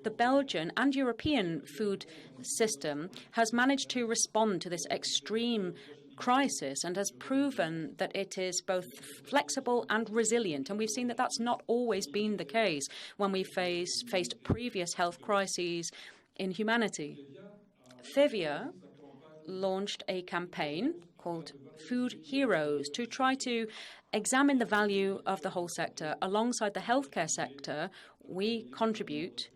The Belgian and European food system has managed to respond to this extreme crisis and has proven that it is both flexible and resilient. And we've seen that that's not always been the case when we faced previous health crises in humanity. FEVIA launched a campaign called Food Heroes to try to examine the value of the whole sector. Alongside the healthcare sector, we contribute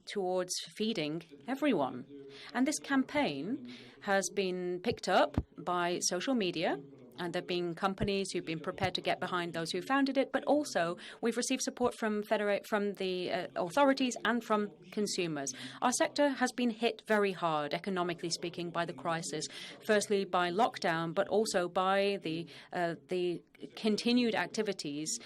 towards feeding everyone. And this campaign has been picked up by social media, and there have been companies who've been prepared to get behind those who founded it, but also we've received support from the authorities and from consumers. Our sector has been hit very hard, economically speaking, by the crisis, firstly by lockdown, but also by the continued activities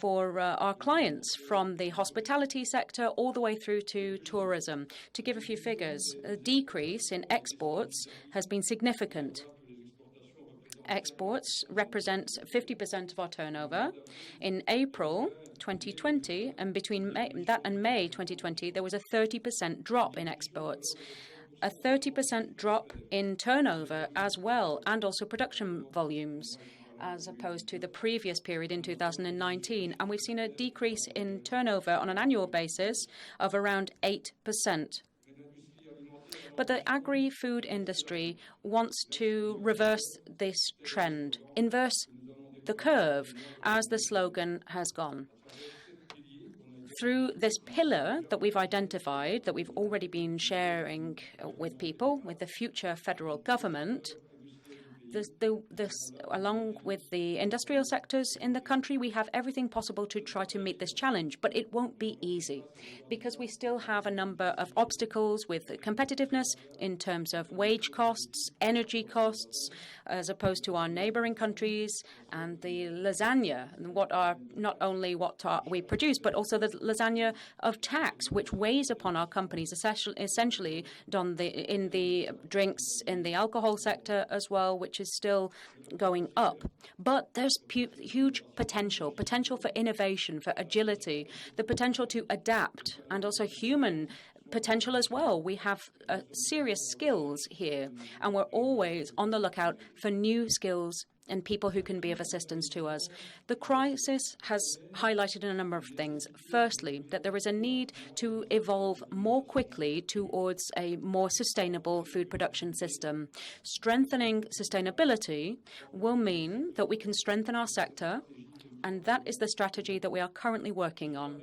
for our clients, from the hospitality sector all the way through to tourism. To give a few figures, a decrease in exports has been significant. Exports represent 50% of our turnover. In April 2020, and between that and May 2020, there was a 30% drop in exports, a 30% drop in turnover as well, and also production volumes, as opposed to the previous period in 2019. And we've seen a decrease in turnover on an annual basis of around 8%. But the agri-food industry wants to reverse this trend, inverse the curve, as the slogan has gone. Through this pillar that we've identified, that we've already been sharing with people, with the future federal government, along with the industrial sectors in the country, we have everything possible to try to meet this challenge. But it won't be easy, because we still have a number of obstacles with competitiveness in terms of wage costs, energy costs, as opposed to our neighboring countries, and the lasagna, not only what we produce, but also the lasagna of tax, which weighs upon our companies, essentially in the drinks, in the alcohol sector as well, which is still going up. But there's huge potential for innovation, for agility, the potential to adapt, and also human potential as well. We have serious skills here, and we're always on the lookout for new skills and people who can be of assistance to us. The crisis has highlighted a number of things. Firstly, that there is a need to evolve more quickly towards a more sustainable food production system. Strengthening sustainability will mean that we can strengthen our sector, and that is the strategy that we are currently working on.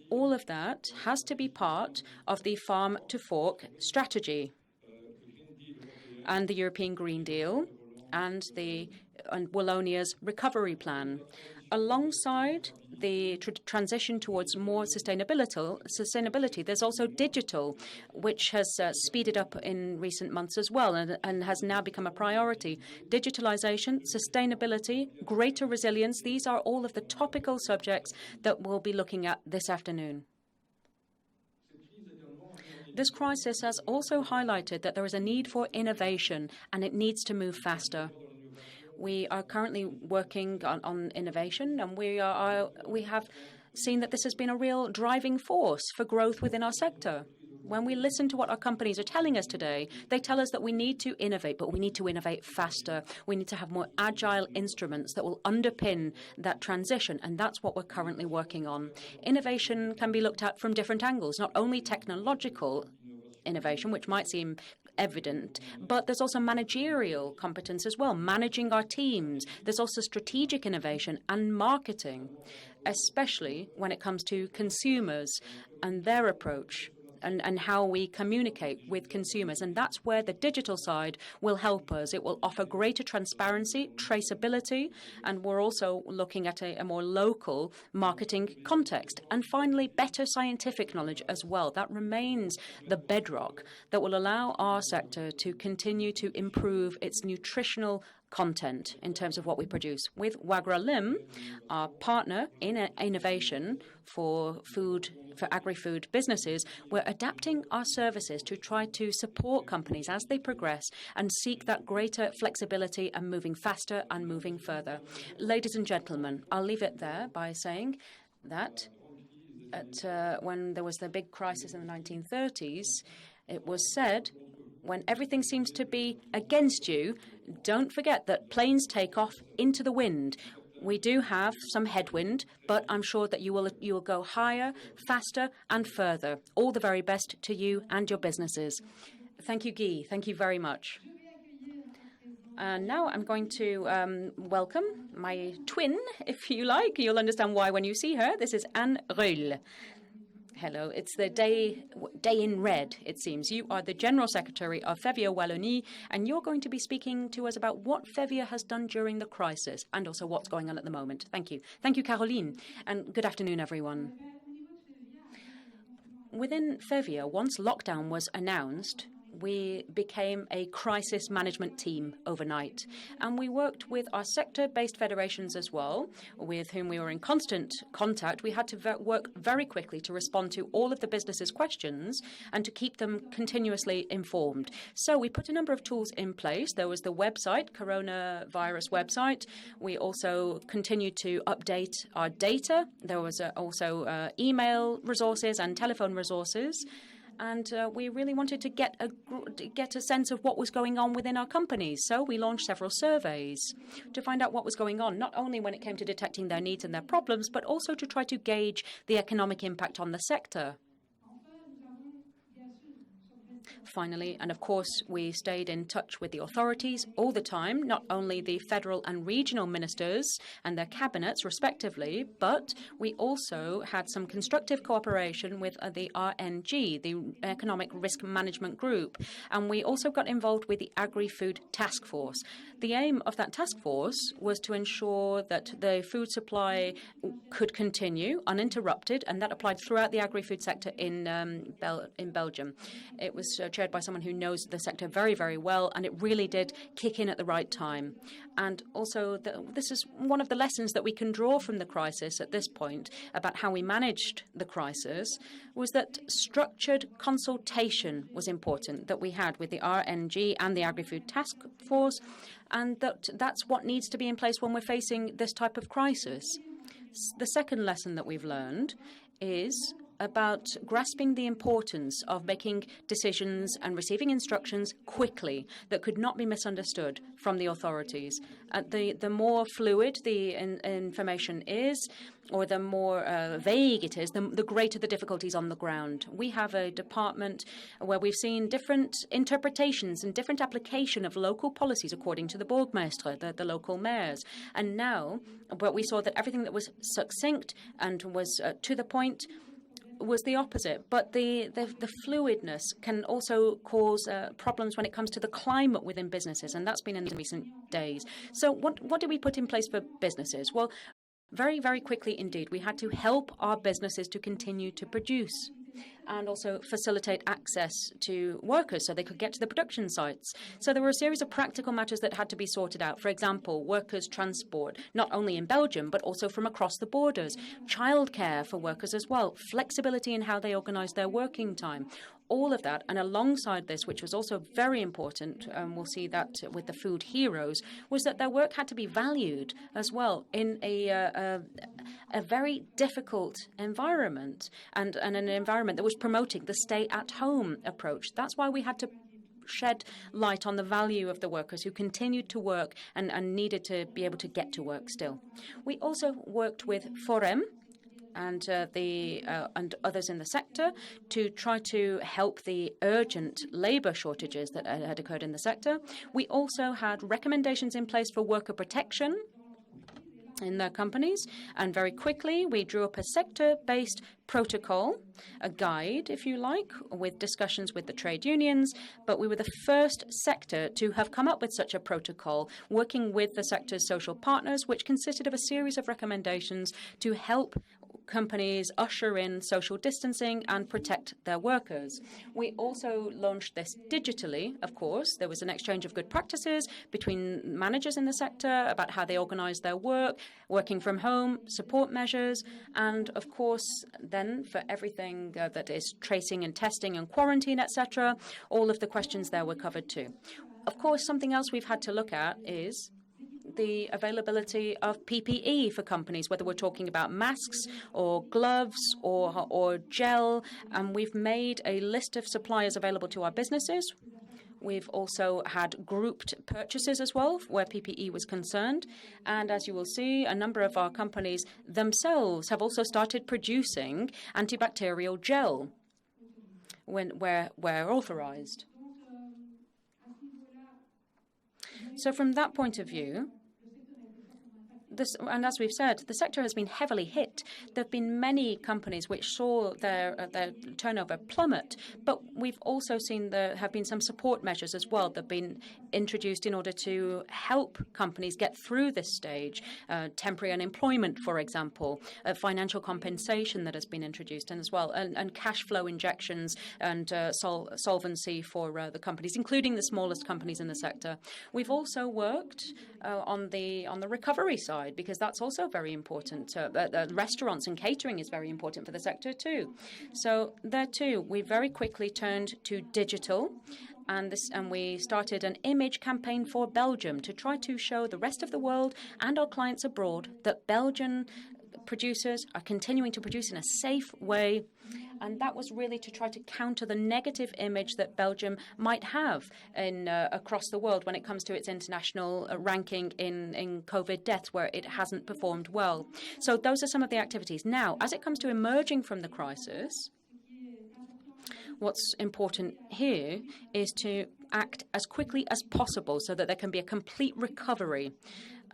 All of that has to be part of the Farm to Fork strategy and the European Green Deal and Wallonia's recovery plan. Alongside the transition towards more sustainability, there's also digital, which has speeded up in recent months as well, and has now become a priority. Digitalization, sustainability, greater resilience, these are all of the topical subjects that we'll be looking at this afternoon. This crisis has also highlighted that there is a need for innovation, and it needs to move faster. We are currently working on innovation, and we have seen that this has been a real driving force for growth within our sector. When we listen to what our companies are telling us today, they tell us that we need to innovate, but we need to innovate faster. We need to have more agile instruments that will underpin that transition, and that's what we're currently working on. Innovation can be looked at from different angles, not only technological innovation, which might seem evident, but there's also managerial competence as well, managing our teams. There's also strategic innovation and marketing, especially when it comes to consumers and their approach and how we communicate with consumers. And that's where the digital side will help us. It will offer greater transparency, traceability, and we're also looking at a more local marketing context. And finally, better scientific knowledge as well. That remains the bedrock that will allow our sector to continue to improve its nutritional content in terms of what we produce. With Wagralim, our partner in innovation for agri-food businesses, we're adapting our services to try to support companies as they progress and seek that greater flexibility and moving faster and moving further. Ladies and gentlemen, I'll leave it there by saying that when there was the big crisis in the 1930s, it was said, when everything seems to be against you, don't forget that planes take off into the wind. We do have some headwind, but I'm sure that you will go higher, faster, and further. All the very best to you and your businesses. Thank you, Guy. Thank you very much. And now I'm going to welcome my twin, if you like. You'll understand why when you see her. This is Anne Reul. Hello. It's the day in red, it seems. You are the General Secretary of Fevia Wallonie, and you're going to be speaking to us about what Fevia has done during the crisis and also what's going on at the moment. Thank you. Thank you, Caroline, and good afternoon, everyone. Within Fevia, once lockdown was announced, we became a crisis management team overnight. And we worked with our sector-based federations as well, with whom we were in constant contact. We had to work very quickly to respond to all of the businesses' questions and to keep them continuously informed. So we put a number of tools in place. There was the website, coronavirus website. We also continued to update our data. There was also email resources and telephone resources. And we really wanted to get a sense of what was going on within our companies. So we launched several surveys to find out what was going on, not only when it came to detecting their needs and their problems, but also to try to gauge the economic impact on the sector. Finally, and of course, we stayed in touch with the authorities all the time, not only the federal and regional ministers and their cabinets, respectively, but we also had some constructive cooperation with the RNG, the Economic Risk Management Group, and we also got involved with the Agri-Food Task Force. The aim of that task force was to ensure that the food supply could continue uninterrupted, and that applied throughout the agri-food sector in Belgium. It was chaired by someone who knows the sector very, very well, and it really did kick in at the right time. And also, this is one of the lessons that we can draw from the crisis at this point about how we managed the crisis, was that structured consultation was important that we had with the RNG and the Agri-Food Task Force, and that's what needs to be in place when we're facing this type of crisis. The second lesson that we've learned is about grasping the importance of making decisions and receiving instructions quickly that could not be misunderstood from the authorities. The more fluid the information is, or the more vague it is, the greater the difficulties on the ground. We have a department where we've seen different interpretations and different application of local policies according to the Burgmeester, the local mayors. And now, but we saw that everything that was succinct and was to the point was the opposite. But the fluidness can also cause problems when it comes to the climate within businesses, and that's been in the recent days. So what did we put in place for businesses? Well, very, very quickly indeed, we had to help our businesses to continue to produce and also facilitate access to workers so they could get to the production sites. So there were a series of practical matters that had to be sorted out. For example, workers' transport, not only in Belgium, but also from across the borders. Childcare for workers as well. Flexibility in how they organize their working time. All of that, and alongside this, which was also very important, we'll see that with the food heroes, was that their work had to be valued as well in a very difficult environment, and an environment that was promoting the stay-at-home approach. That's why we had to shed light on the value of the workers who continued to work and needed to be able to get to work still. We also worked with Forem and others in the sector to try to help the urgent labour shortages that had occurred in the sector. We also had recommendations in place for worker protection in their companies, and very quickly we drew up a sector-based protocol, a guide, if you like, with discussions with the trade unions, but we were the first sector to have come up with such a protocol, working with the sector's social partners, which consisted of a series of recommendations to help companies usher in social distancing and protect their workers. We also launched this digitally, of course. There was an exchange of good practices between managers in the sector about how they organize their work, working from home, support measures, and of course, then for everything that is tracing and testing and quarantine, etc., all of the questions there were covered too. Of course, something else we've had to look at is the availability of PPE for companies, whether we're talking about masks or gloves or gel. And we've made a list of suppliers available to our businesses. We've also had grouped purchases as well, where PPE was concerned. And as you will see, a number of our companies themselves have also started producing antibacterial gel where authorized. So from that point of view, and as we've said, the sector has been heavily hit. There have been many companies which saw their turnover plummet, but we've also seen there have been some support measures as well that have been introduced in order to help companies get through this stage. Temporary unemployment, for example, financial compensation that has been introduced, and as well, and cash flow injections and solvency for the companies, including the smallest companies in the sector. We've also worked on the recovery side, because that's also very important. Restaurants and catering is very important for the sector too. So there too, we very quickly turned to digital, and we started an image campaign for Belgium to try to show the rest of the world and our clients abroad that Belgian producers are continuing to produce in a safe way. And that was really to try to counter the negative image that Belgium might have across the world when it comes to its international ranking in COVID deaths, where it hasn't performed well. So those are some of the activities. Now, as it comes to emerging from the crisis, what's important here is to act as quickly as possible so that there can be a complete recovery.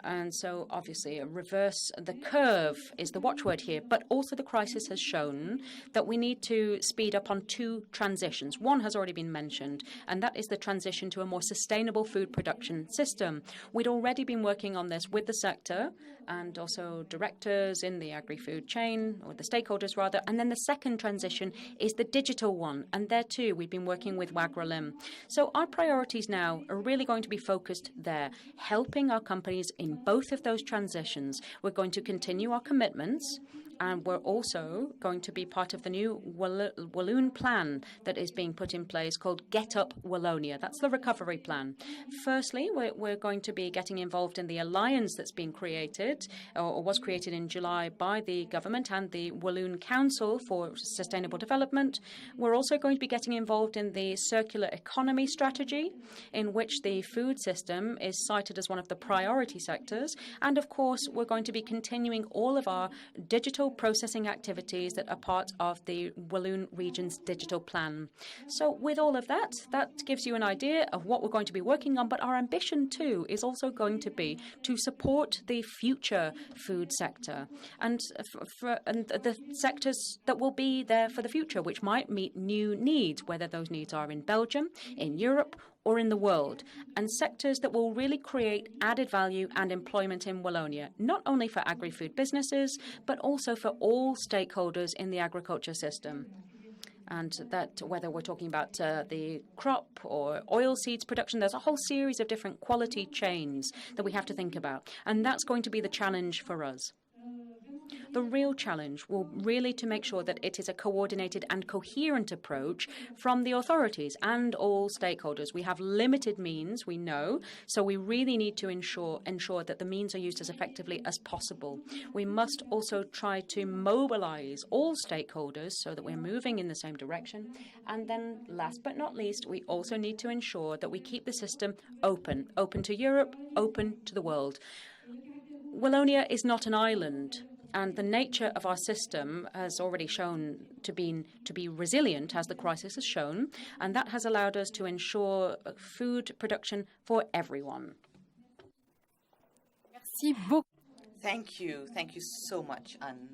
And so, obviously, reverse the curve is the watchword here. But also the crisis has shown that we need to speed up on two transitions. One has already been mentioned, and that is the transition to a more sustainable food production system. We'd already been working on this with the sector and also directors in the agri-food chain, or the stakeholders rather. And then the second transition is the digital one. And there too, we've been working with Wagralim. So our priorities now are really going to be focused there, helping our companies in both of those transitions. We're going to continue our commitments, and we're also going to be part of the new Walloon plan that is being put in place called Get Up Wallonia. That's the recovery plan. Firstly, we're going to be getting involved in the alliance that's been created, or was created in July by the government and the Walloon Council for Sustainable Development. We're also going to be getting involved in the circular economy strategy, in which the food system is cited as one of the priority sectors. And of course, we're going to be continuing all of our digital processing activities that are part of the Walloon region's digital plan. So with all of that, that gives you an idea of what we're going to be working on. But our ambition too is also going to be to support the future food sector and the sectors that will be there for the future, which might meet new needs, whether those needs are in Belgium, in Europe, or in the world, and sectors that will really create added value and employment in Wallonia, not only for agri-food businesses, but also for all stakeholders in the agriculture system. And that, whether we're talking about the crop or oilseeds production, there's a whole series of different quality chains that we have to think about. And that's going to be the challenge for us. The real challenge will really to make sure that it is a coordinated and coherent approach from the authorities and all stakeholders. We have limited means, we know, so we really need to ensure that the means are used as effectively as possible. We must also try to mobilize all stakeholders so that we're moving in the same direction. And then, last but not least, we also need to ensure that we keep the system open to Europe, open to the world. Wallonia is not an island. And the nature of our system has already shown to be resilient, as the crisis has shown, and that has allowed us to ensure food production for everyone. Thank you so much, Anne.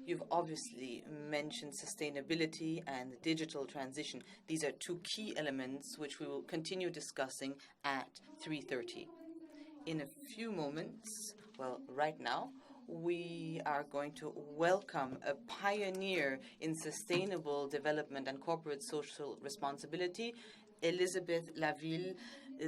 You've obviously mentioned sustainability and digital transition. These are two key elements which we will continue discussing at 3:30. In a few moments, well, right now, we are going to welcome a pioneer in sustainable development and corporate social responsibility, Elisabeth Laville,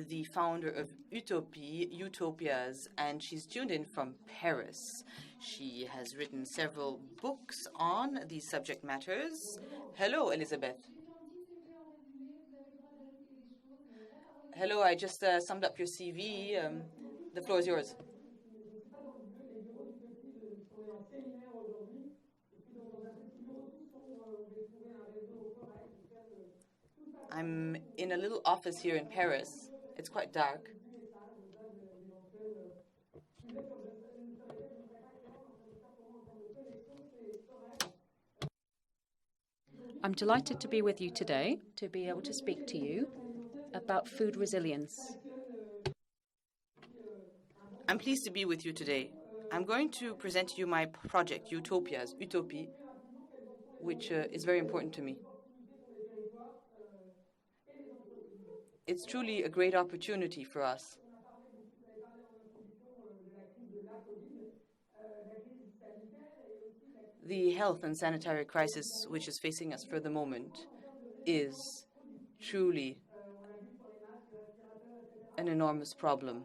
the founder of Utopias, and she's tuned in from Paris. She has written several books on these subject matters. Hello, Elisabeth. Hello, I just summed up your CV. The floor is yours. I'm in a little office here in Paris. It's quite dark. I'm delighted to be with you today, to be able to speak to you about food resilience. I'm pleased to be with you today. I'm going to present to you my project, Utopias, Utopie, which is very important to me. It's truly a great opportunity for us. The health and sanitary crisis which is facing us for the moment is truly an enormous problem.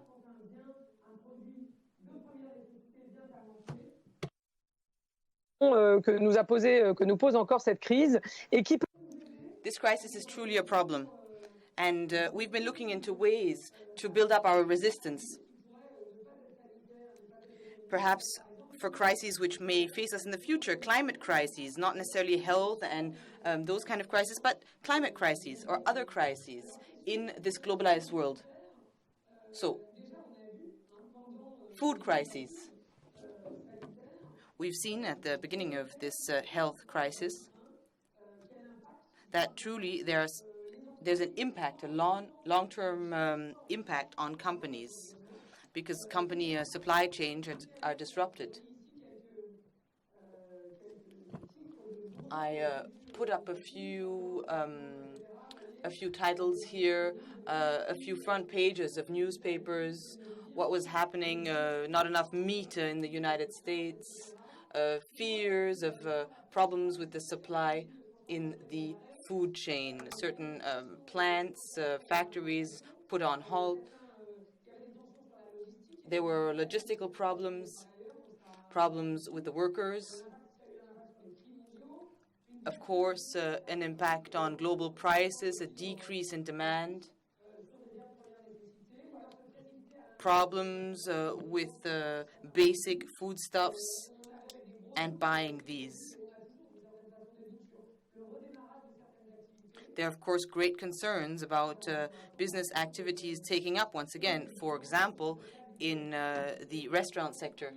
Que nous pose encore cette crise et qui This crisis is truly a problem, and we've been looking into ways to build up our resistance. Perhaps for crises which may face us in the future, climate crises, not necessarily health and those kind of crises, but climate crises or other crises in this globalized world. So, food crises. We've seen at the beginning of this health crisis that truly there's an impact, a long-term impact on companies, because company supply chains are disrupted. I put up a few titles here, a few front pages of newspapers, what was happening, not enough meat in the United States, fears of problems with the supply in the food chain, certain plants, factories put on halt. There were logistical problems with the workers. Of course, an impact on global prices, a decrease in demand. Problems with basic foodstuffs and buying these. There are, of course, great concerns about business activities taking up once again, for example, in the restaurant sector.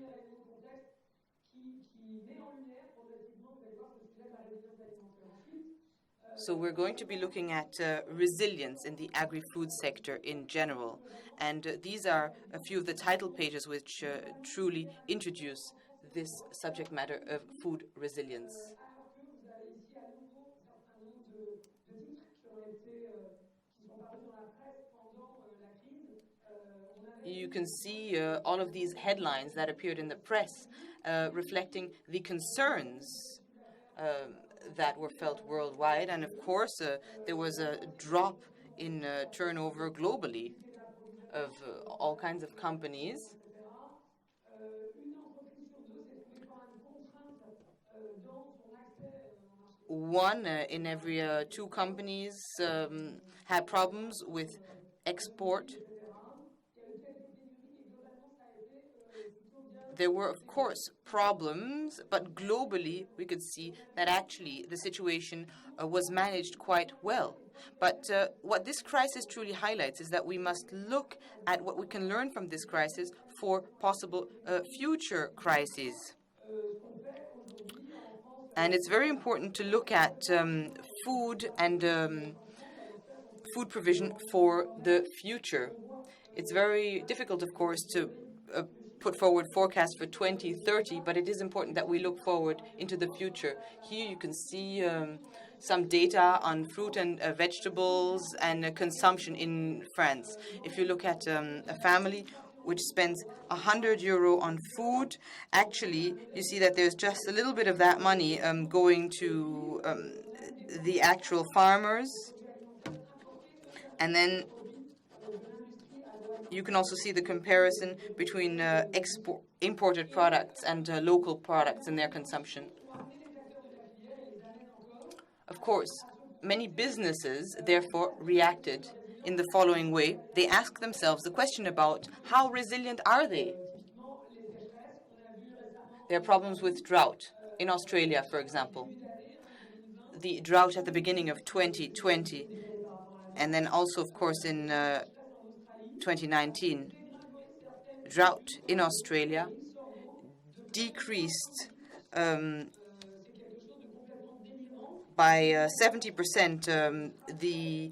So we're going to be looking at resilience in the agri-food sector in general. And these are a few of the title pages which truly introduce this subject matter of food resilience. You can see all of these headlines that appeared in the press reflecting the concerns that were felt worldwide. And of course, there was a drop in turnover globally of all kinds of companies. One in every two companies had problems with export. There were, of course, problems, but globally we could see that actually the situation was managed quite well. But what this crisis truly highlights is that we must look at what we can learn from this crisis for possible future crises. And it's very important to look at food and food provision for the future. It's very difficult, of course, to put forward forecasts for 2030, but it is important that we look forward into the future. Here you can see some data on fruit and vegetables and consumption in France. If you look at a family which spends €100 on food, actually you see that there's just a little bit of that money going to the actual farmers. And then you can also see the comparison between imported products and local products and their consumption. Of course, many businesses, therefore, reacted in the following way. They asked themselves the question about how resilient are they? There are problems with drought in Australia, for example. The drought at the beginning of 2020, and then also, of course, in 2019. Drought in Australia decreased by 70% the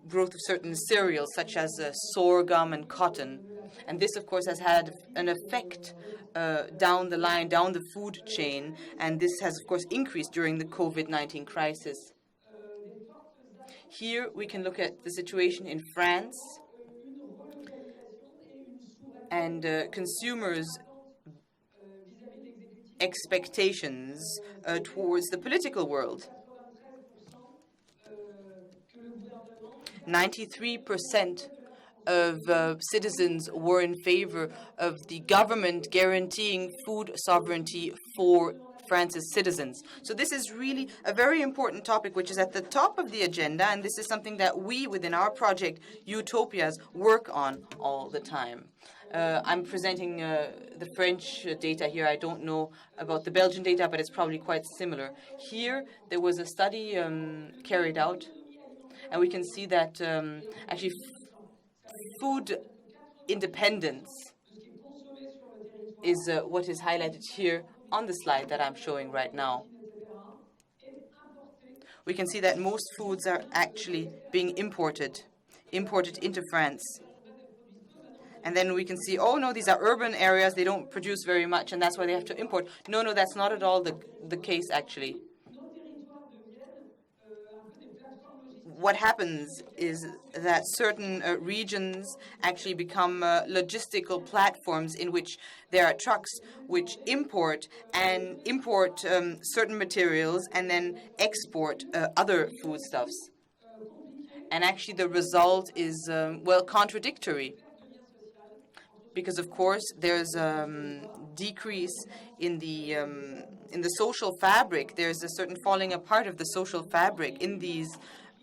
growth of certain cereals, such as sorghum and cotton. And this, of course, has had an effect down the line, down the food chain, and this has, of course, increased during the COVID-19 crisis. Here we can look at the situation in France and consumers' expectations towards the political world. 93% of citizens were in favor of the government guaranteeing food sovereignty for France's citizens. So this is really a very important topic which is at the top of the agenda, and this is something that we within our project Utopias work on all the time. I'm presenting the French data here. I don't know about the Belgian data, but it's probably quite similar. Here there was a study carried out, and we can see that actually food independence is what is highlighted here on the slide that I'm showing right now. We can see that most foods are actually being imported into France. And then we can see, oh no, these are urban areas, they don't produce very much, and that's why they have to import. No, that's not at all the case, actually. What happens is that certain regions actually become logistical platforms in which there are trucks which import certain materials and then export other foodstuffs. And actually the result is, contradictory. Because, of course, there's a decrease in the social fabric. There's a certain falling apart of the social fabric in these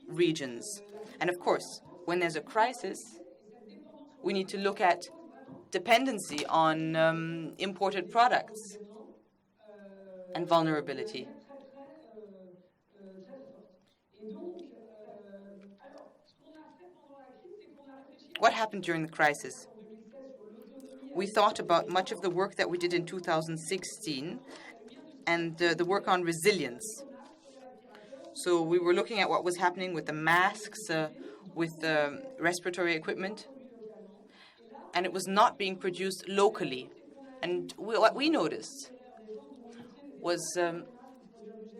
regions. And, of course, when there's a crisis, we need to look at dependency on imported products and vulnerability. What happened during the crisis? We thought about much of the work that we did in 2016 and the work on resilience. So we were looking at what was happening with the masks, with the respiratory equipment, and it was not being produced locally. And what we noticed was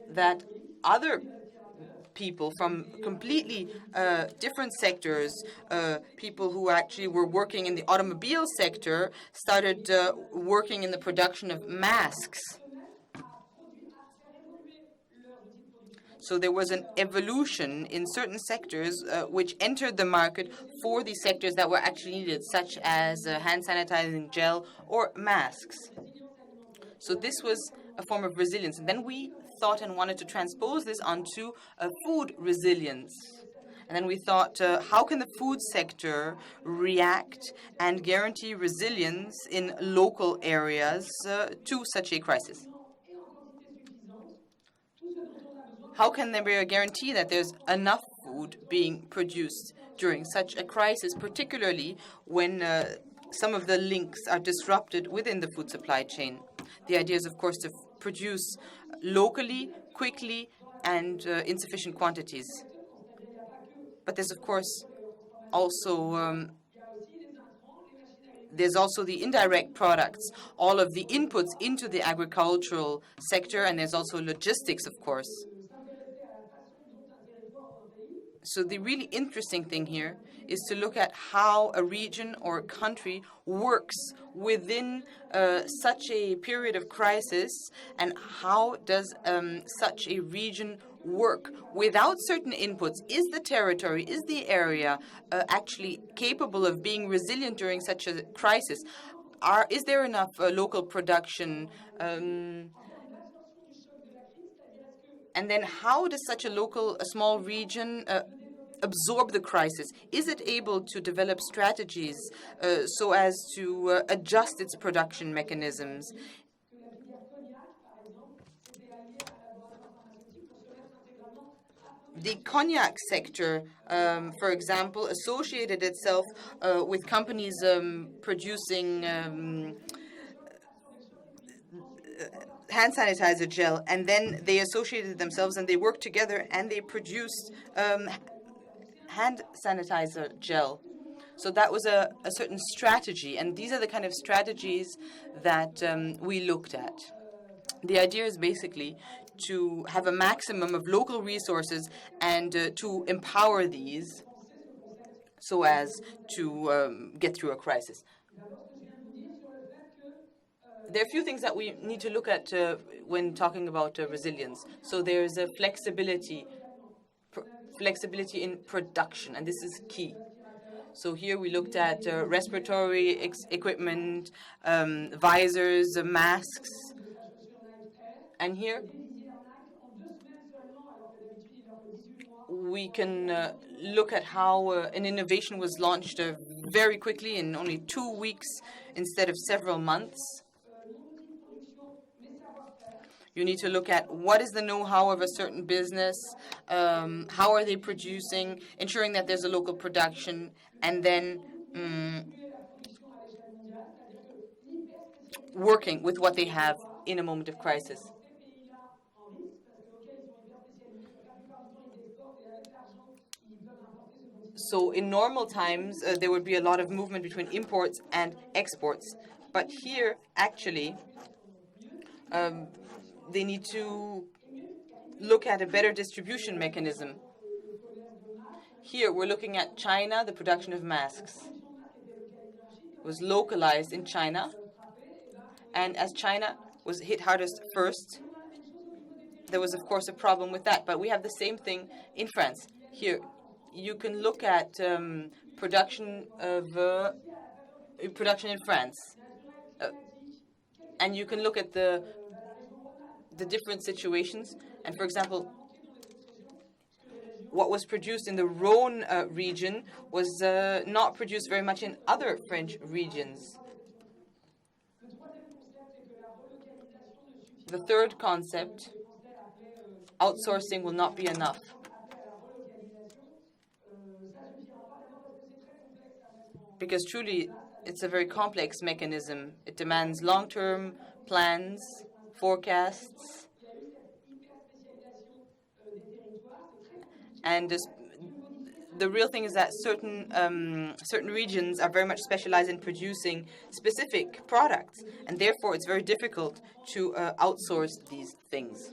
that other people from completely different sectors, people who actually were working in the automobile sector, started working in the production of masks. So there was an evolution in certain sectors which entered the market for the sectors that were actually needed, such as hand sanitizing gel or masks. So this was a form of resilience. And then we thought and wanted to transpose this onto food resilience. And then we thought, how can the food sector react and guarantee resilience in local areas to such a crisis? How can there be a guarantee that there's enough food being produced during such a crisis, particularly when some of the links are disrupted within the food supply chain? The idea is, of course, to produce locally, quickly, and in sufficient quantities. But there's, of course, also the indirect products, all of the inputs into the agricultural sector, and there's also logistics, of course. So the really interesting thing here is to look at how a region or a country works within such a period of crisis, and how does such a region work without certain inputs. Is the territory, is the area actually capable of being resilient during such a crisis? Is there enough local production? And then how does such a small region absorb the crisis? Is it able to develop strategies so as to adjust its production mechanisms? The cognac sector, for example, associated itself with companies producing hand sanitizer gel, and then they associated themselves and they worked together and they produced hand sanitizer gel. So that was a certain strategy, and these are the kind of strategies that we looked at. The idea is basically to have a maximum of local resources and to empower these so as to get through a crisis. There are a few things that we need to look at when talking about resilience. So there's a flexibility in production, and this is key. So here we looked at respiratory equipment, visors, masks, and here we can look at how an innovation was launched very quickly in only 2 weeks instead of several months. You need to look at what is the know-how of a certain business, how are they producing, ensuring that there's a local production, and then working with what they have in a moment of crisis. So in normal times, there would be a lot of movement between imports and exports. But here, actually, they need to look at a better distribution mechanism. Here, we're looking at China. The production of masks was localized in China. And as China was hit hardest first, there was, of course, a problem with that. But we have the same thing in France. Here, you can look at production in France, and you can look at the different situations. And for example, what was produced in the Rhône region was not produced very much in other French regions. The third concept, outsourcing will not be enough. Because truly, it's a very complex mechanism. It demands long-term plans, forecasts, and the real thing is that certain regions are very much specialized in producing specific products, and therefore it's very difficult to outsource these things.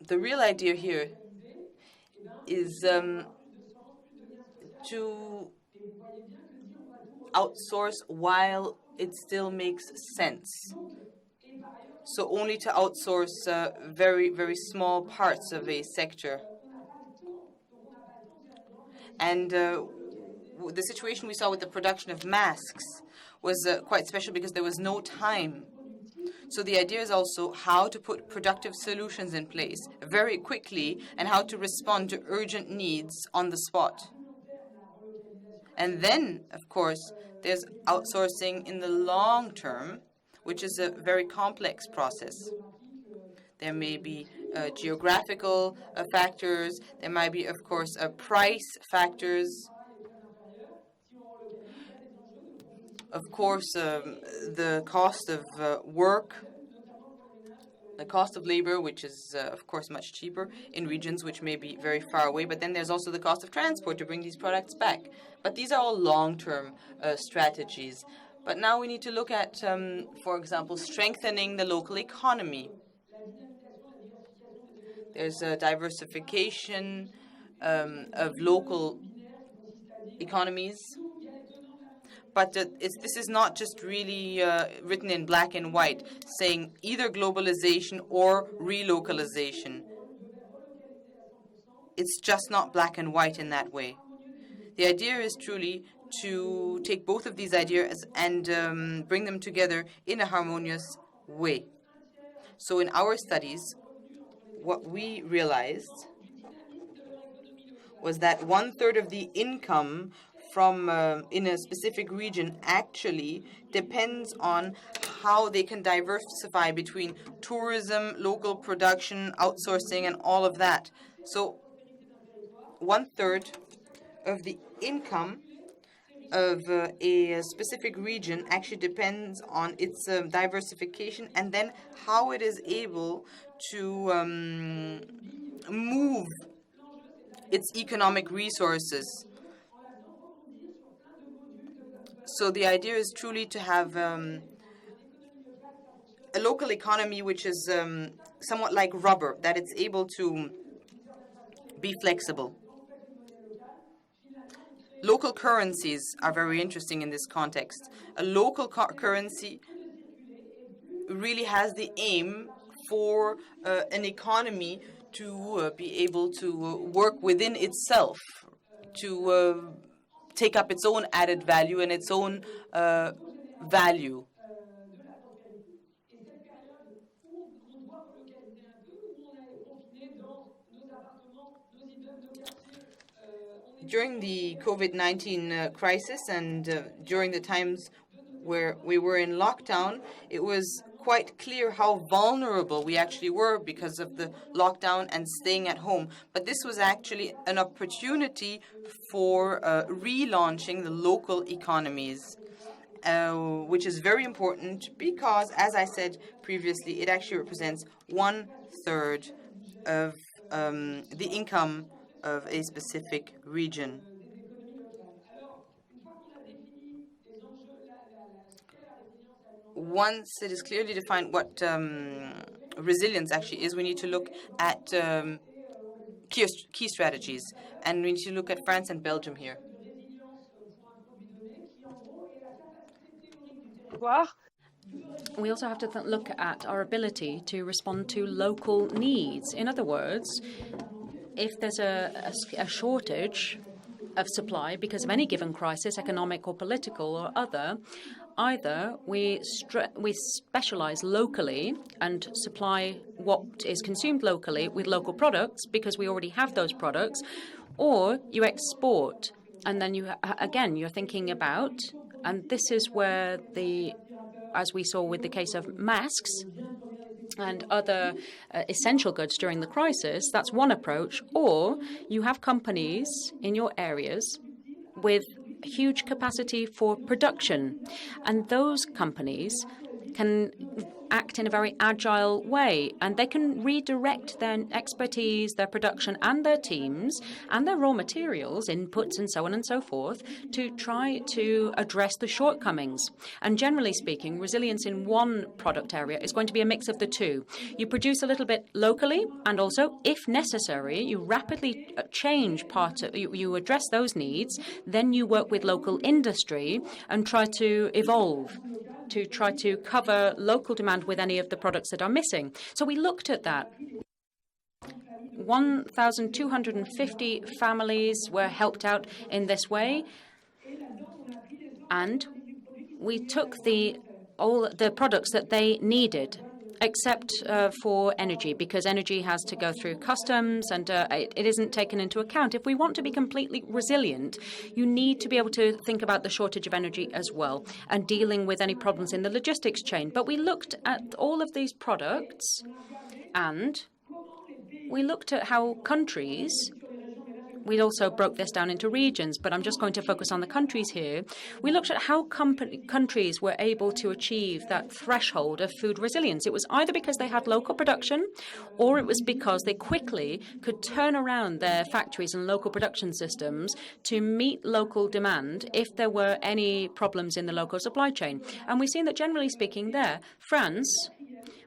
The real idea here is to outsource while it still makes sense. So only to outsource very, very small parts of a sector. And the situation we saw with the production of masks was quite special because there was no time. So the idea is also how to put productive solutions in place very quickly and how to respond to urgent needs on the spot. And then, of course, there's outsourcing in the long term, which is a very complex process. There may be geographical factors. There might be, of course, price factors. Of course, the cost of work, the cost of labor, which is, of course, much cheaper in regions which may be very far away. But then there's also the cost of transport to bring these products back. But these are all long-term strategies. But now we need to look at, for example, strengthening the local economy. There's a diversification of local economies. But this is not just really written in black and white, saying either globalization or relocalization. It's just not black and white in that way. The idea is truly to take both of these ideas and bring them together in a harmonious way. So in our studies, what we realized was that 1/3 of the income from in a specific region actually depends on how they can diversify between tourism, local production, outsourcing, and all of that. So 1/3 of the income of a specific region actually depends on its diversification and then how it is able to move its economic resources. So the idea is truly to have a local economy which is somewhat like rubber, that it's able to be flexible. Local currencies are very interesting in this context. A local currency really has the aim for an economy to be able to work within itself, to take up its own added value and its own value. During the COVID-19 crisis and during the times where we were in lockdown, it was quite clear how vulnerable we actually were because of the lockdown and staying at home. But this was actually an opportunity for relaunching the local economies, which is very important because, as I said previously, it actually represents 1/3 of the income of a specific region. Once it is clearly defined what resilience actually is, we need to look at key strategies, and we need to look at France and Belgium here. We also have to look at our ability to respond to local needs. In other words, if there's a shortage of supply because of any given crisis, economic or political or other, either we specialize locally and supply what is consumed locally with local products because we already have those products, or you export. And then you're thinking about, and this is where as we saw with the case of masks and other essential goods during the crisis, that's one approach. Or you have companies in your areas with huge capacity for production, and those companies can act in a very agile way, and they can redirect their expertise, their production, and their teams, and their raw materials, inputs, and so on and so forth, to try to address the shortcomings. And generally speaking, resilience in one product area is going to be a mix of the two. You produce a little bit locally, and also, if necessary, you rapidly change you address those needs, then you work with local industry and try to evolve, to try to cover local demand with any of the products that are missing. So we looked at that. 1,250 families were helped out in this way, and we took all the products that they needed, except for energy, because energy has to go through customs and it isn't taken into account. If we want to be completely resilient, you need to be able to think about the shortage of energy as well and dealing with any problems in the logistics chain. But we looked at all of these products, and we looked at how countries, we also broke this down into regions, but I'm just going to focus on the countries here. We looked at how countries were able to achieve that threshold of food resilience. It was either because they had local production, or it was because they quickly could turn around their factories and local production systems to meet local demand if there were any problems in the local supply chain. And we've seen that, generally speaking, France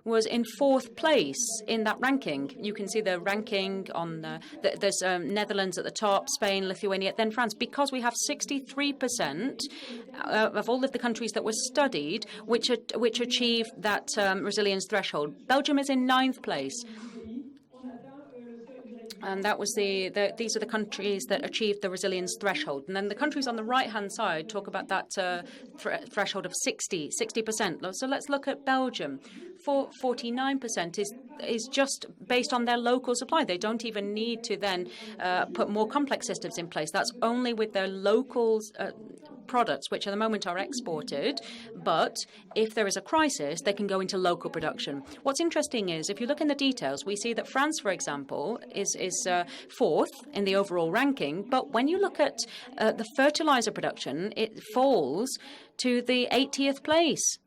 was in 4th place in that ranking. You can see the ranking on there's Netherlands at the top, Spain, Lithuania, then France, because we have 63% of all of the countries that were studied which achieved that resilience threshold. Belgium is in 9th place. And that was these are the countries that achieved the resilience threshold. And then the countries on the right-hand side talk about that threshold of 60%. So let's look at Belgium. 49% is just based on their local supply. They don't even need to then put more complex systems in place. That's only with their local products, which at the moment are exported. But if there is a crisis, they can go into local production. What's interesting is, if you look in the details, we see that France, for example, is fourth in the overall ranking. But when you look at the fertilizer production, it falls to the 80th place.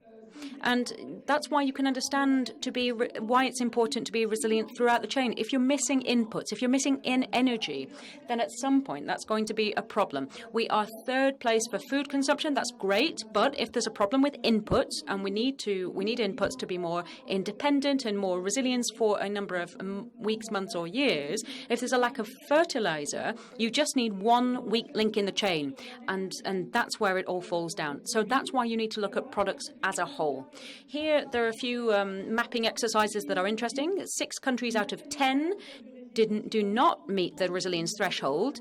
And that's why you can understand why it's important to be resilient throughout the chain. If you're missing inputs, if you're missing energy, then at some point that's going to be a problem. We are third place for food consumption. That's great, but if there's a problem with inputs, and we need inputs to be more independent and more resilient for a number of weeks, months, or years. If there's a lack of fertilizer, you just need one weak link in the chain, and that's where it all falls down. So that's why you need to look at products as a whole. Here, there are a few mapping exercises that are interesting. 6 countries out of 10 do not meet the resilience threshold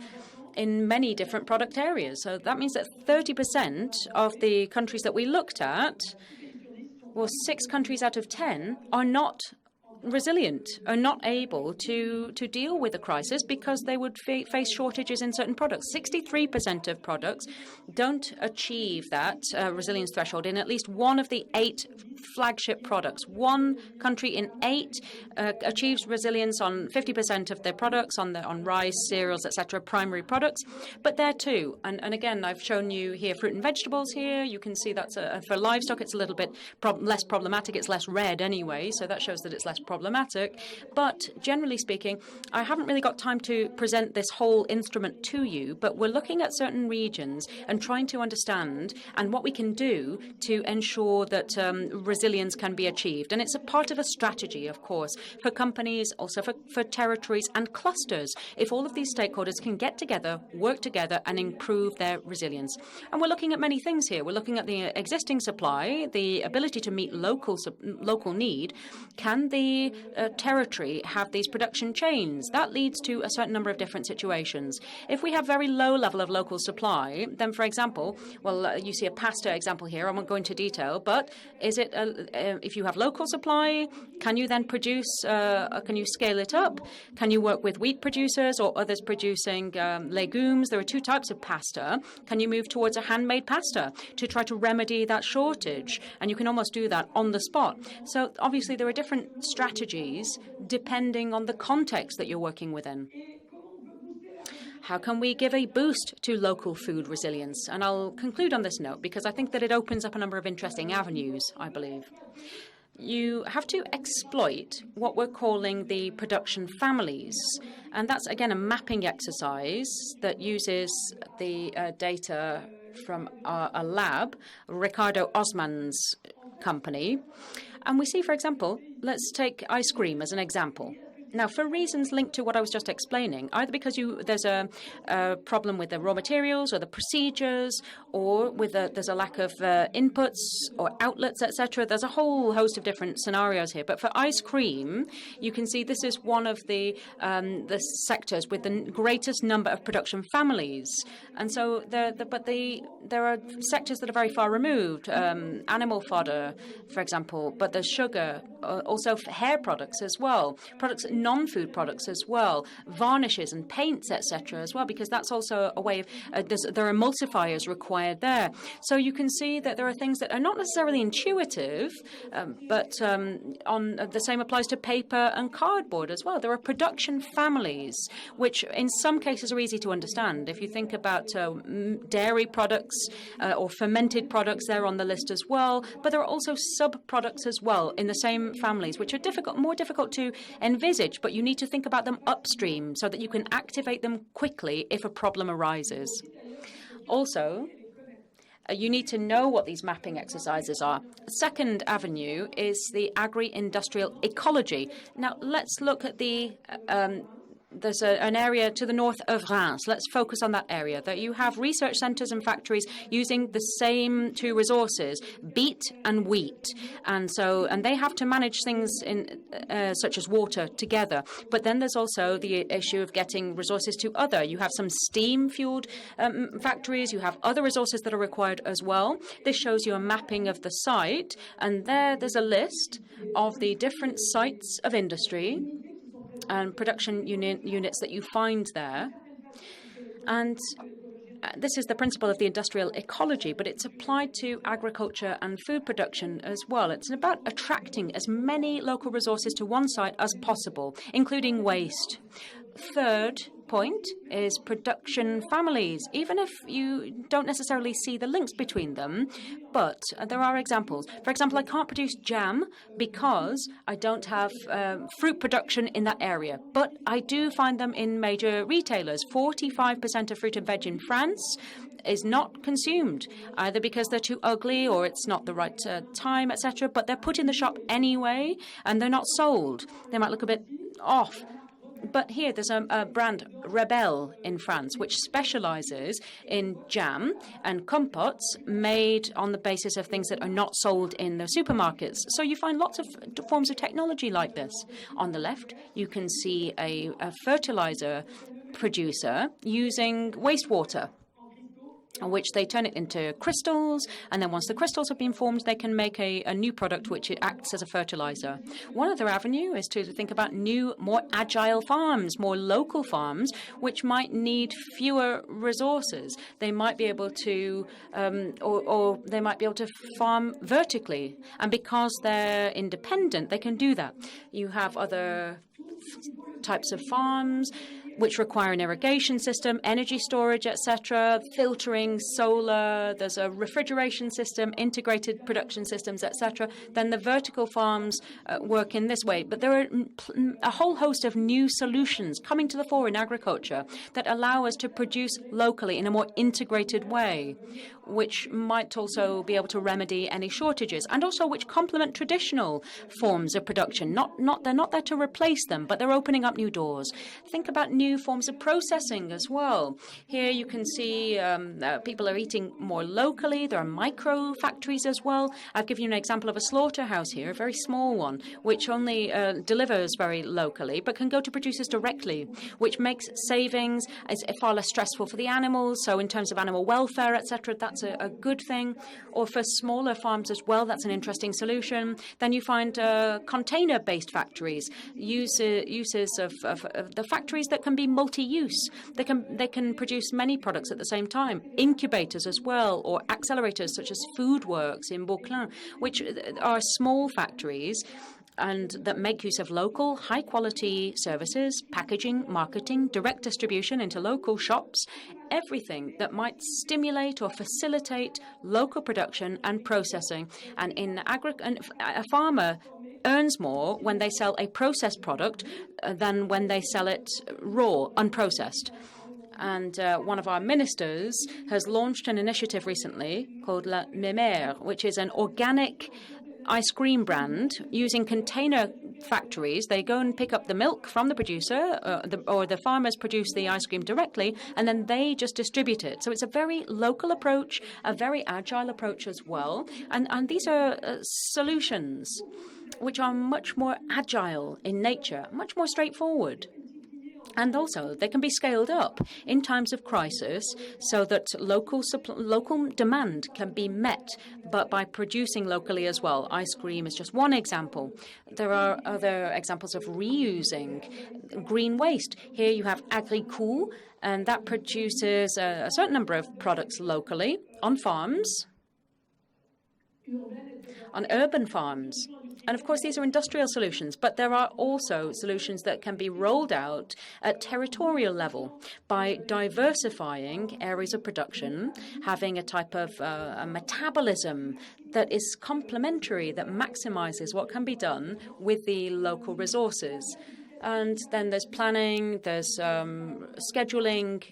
in many different product areas. So that means that 30% of the countries that we looked at, 6 countries out of 10 are not resilient, are not able to deal with the crisis because they would face shortages in certain products. 63% of products don't achieve that resilience threshold in at least one of the 8 flagship products. One country in 8 achieves resilience on 50% of their products, on rice, cereals, etc., primary products. But there too, and again, I've shown you here fruit and vegetables here. You can see that's for livestock, it's a little bit less problematic. It's less red anyway, so that shows that it's less problematic. But generally speaking, I haven't really got time to present this whole instrument to you, but we're looking at certain regions and trying to understand and what we can do to ensure that resilience can be achieved. And it's a part of a strategy, of course, for companies, also for territories and clusters, if all of these stakeholders can get together, work together and improve their resilience. And we're looking at many things here. We're looking at the existing supply, the ability to meet local need. Can the territory have these production chains? That leads to a certain number of different situations. If we have very low level of local supply, then, for example, you see a pasta example here. I won't go into detail, but is it if you have local supply, can you then produce? Can you scale it up? Can you work with wheat producers or others producing legumes? There are 2 types of pasta. Can you move towards a handmade pasta to try to remedy that shortage? And you can almost do that on the spot. So obviously there are different strategies depending on the context that you're working within. How can we give a boost to local food resilience? And I'll conclude on this note because I think that it opens up a number of interesting avenues, I believe. You have to exploit what we're calling the production families. And that's, again, a mapping exercise that uses the data from a lab, Ricardo Osman's company. And we see, for example, let's take ice cream as an example. Now, for reasons linked to what I was just explaining, either because there's a problem with the raw materials or the procedures, or there's a lack of inputs or outlets, etc. There's a whole host of different scenarios here. But for ice cream, you can see this is one of the sectors with the greatest number of production families. And so there are sectors that are very far removed, animal fodder, for example, but there's sugar, also hair products as well, non-food products as well, varnishes and paints, etc. as well, because that's also a way of, there are emulsifiers required there. So you can see that there are things that are not necessarily intuitive, but the same applies to paper and cardboard as well. There are production families, which in some cases are easy to understand. If you think about dairy products or fermented products, they're on the list as well, but there are also sub-products as well in the same families, which are more difficult to envisage, but you need to think about them upstream so that you can activate them quickly if a problem arises. Also, you need to know what these mapping exercises are. The second avenue is the agri-industrial ecology. Now, let's look at the there's an area to the north of Reims. Let's focus on that area. That you have research centres and factories using the same two resources, beet and wheat, and they have to manage things in such as water together. But then there's also the issue of getting resources to other. You have some steam-fueled factories. You have other resources that are required as well. This shows you a mapping of the site, and there's a list of the different sites of industry and production units that you find there. And this is the principle of the industrial ecology, but it's applied to agriculture and food production as well. It's about attracting as many local resources to one site as possible, including waste. Third point is production families, even if you don't necessarily see the links between them, but there are examples. For example, I can't produce jam because I don't have fruit production in that area, but I do find them in major retailers. 45% of fruit and veg in France is not consumed, either because they're too ugly or it's not the right time, etc., but they're put in the shop anyway, and they're not sold. They might look a bit off. But here there's a brand, Rebelle, in France, which specializes in jam and compotes made on the basis of things that are not sold in the supermarkets. So you find lots of forms of technology like this. On the left, you can see a fertilizer producer using wastewater, which they turn it into crystals, and then once the crystals have been formed, they can make a new product which acts as a fertilizer. One other avenue is to think about new, more agile farms, more local farms, which might need fewer resources. They might be able to, or they might be able to farm vertically, and because they're independent, they can do that. You have other types of farms which require an irrigation system, energy storage, etc., filtering, solar, there's a refrigeration system, integrated production systems, etc. Then the vertical farms work in this way. But there are a whole host of new solutions coming to the fore in agriculture that allow us to produce locally in a more integrated way, which might also be able to remedy any shortages, and also which complement traditional forms of production. They're not there to replace them, but they're opening up new doors. Think about new forms of processing as well. Here you can see people are eating more locally. There are micro factories as well. I've given you an example of a slaughterhouse here, a very small one, which only delivers very locally, but can go to producers directly, which makes savings. It's far less stressful for the animals. So in terms of animal welfare, etc., that's a good thing. Or for smaller farms as well, that's an interesting solution. Then you find container-based factories, uses of the factories that can be multi-use. They can produce many products at the same time. Incubators as well, or accelerators such as Foodworks in Beauclin, which are small factories and that make use of local, high-quality services, packaging, marketing, direct distribution into local shops, everything that might stimulate or facilitate local production and processing. And a farmer earns more when they sell a processed product than when they sell it raw, unprocessed. And one of our ministers has launched an initiative recently called La Mémère, which is an organic ice cream brand using container factories. They go and pick up the milk from the producer, or the farmers produce the ice cream directly, and then they just distribute it. So it's a very local approach, a very agile approach as well. And these are solutions which are much more agile in nature, much more straightforward. And also, they can be scaled up in times of crisis so that local demand can be met, but by producing locally as well. Ice cream is just one example. There are other examples of reusing green waste. Here you have Agricool, and that produces a certain number of products locally on farms, on urban farms. And of course, these are industrial solutions, but there are also solutions that can be rolled out at territorial level by diversifying areas of production, having a type of a metabolism that is complementary, that maximizes what can be done with the local resources. And then there's planning, there's scheduling,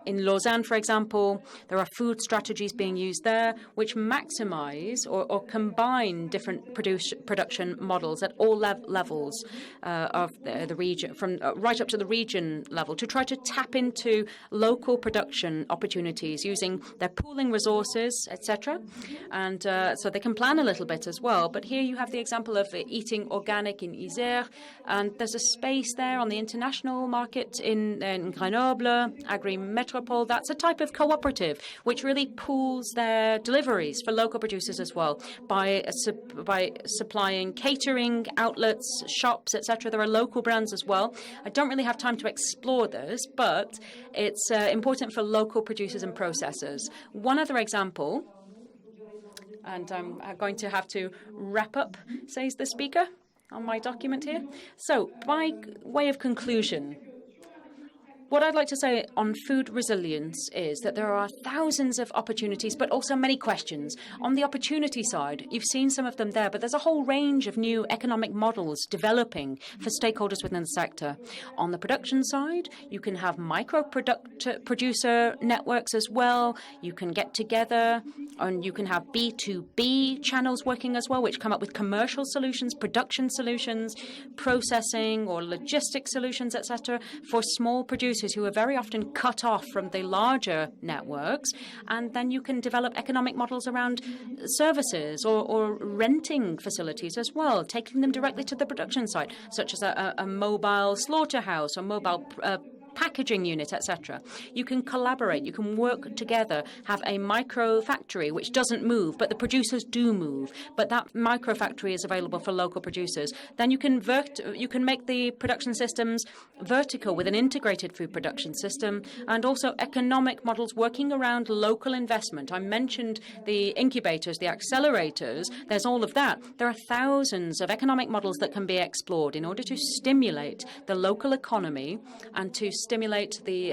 In Lausanne, for example, there are food strategies being used there which maximize or combine different production models at all levels of the region, from right up to the region level, to try to tap into local production opportunities using their pooling resources, etc. And so they can plan a little bit as well. But here you have the example of eating organic in Isère, and there's a space there on the international market in Grenoble, Agri-Metropole. That's a type of cooperative which really pools their deliveries for local producers as well by supplying catering outlets, shops, etc. There are local brands as well. I don't really have time to explore this, but it's important for local producers and processors. One other example, and I'm going to have to wrap up, says the speaker on my document here. So, by way of conclusion, what I'd like to say on food resilience is that there are thousands of opportunities, but also many questions. On the opportunity side, you've seen some of them there, but there's a whole range of new economic models developing for stakeholders within the sector. On the production side, you can have producer networks as well. You can get together, and you can have B2B channels working as well, which come up with commercial solutions, production solutions, processing or logistic solutions, etc., for small producers who are very often cut off from the larger networks. And then you can develop economic models around services or renting facilities as well, taking them directly to the production site, such as a mobile slaughterhouse or mobile packaging unit, etc. You can collaborate, you can work together, have a micro factory which doesn't move, but the producers do move. But that micro factory is available for local producers. Then you can make the production systems vertical with an integrated food production system, and also economic models working around local investment. I mentioned the incubators, the accelerators. There's all of that. There are thousands of economic models that can be explored in order to stimulate the local economy and to stimulate the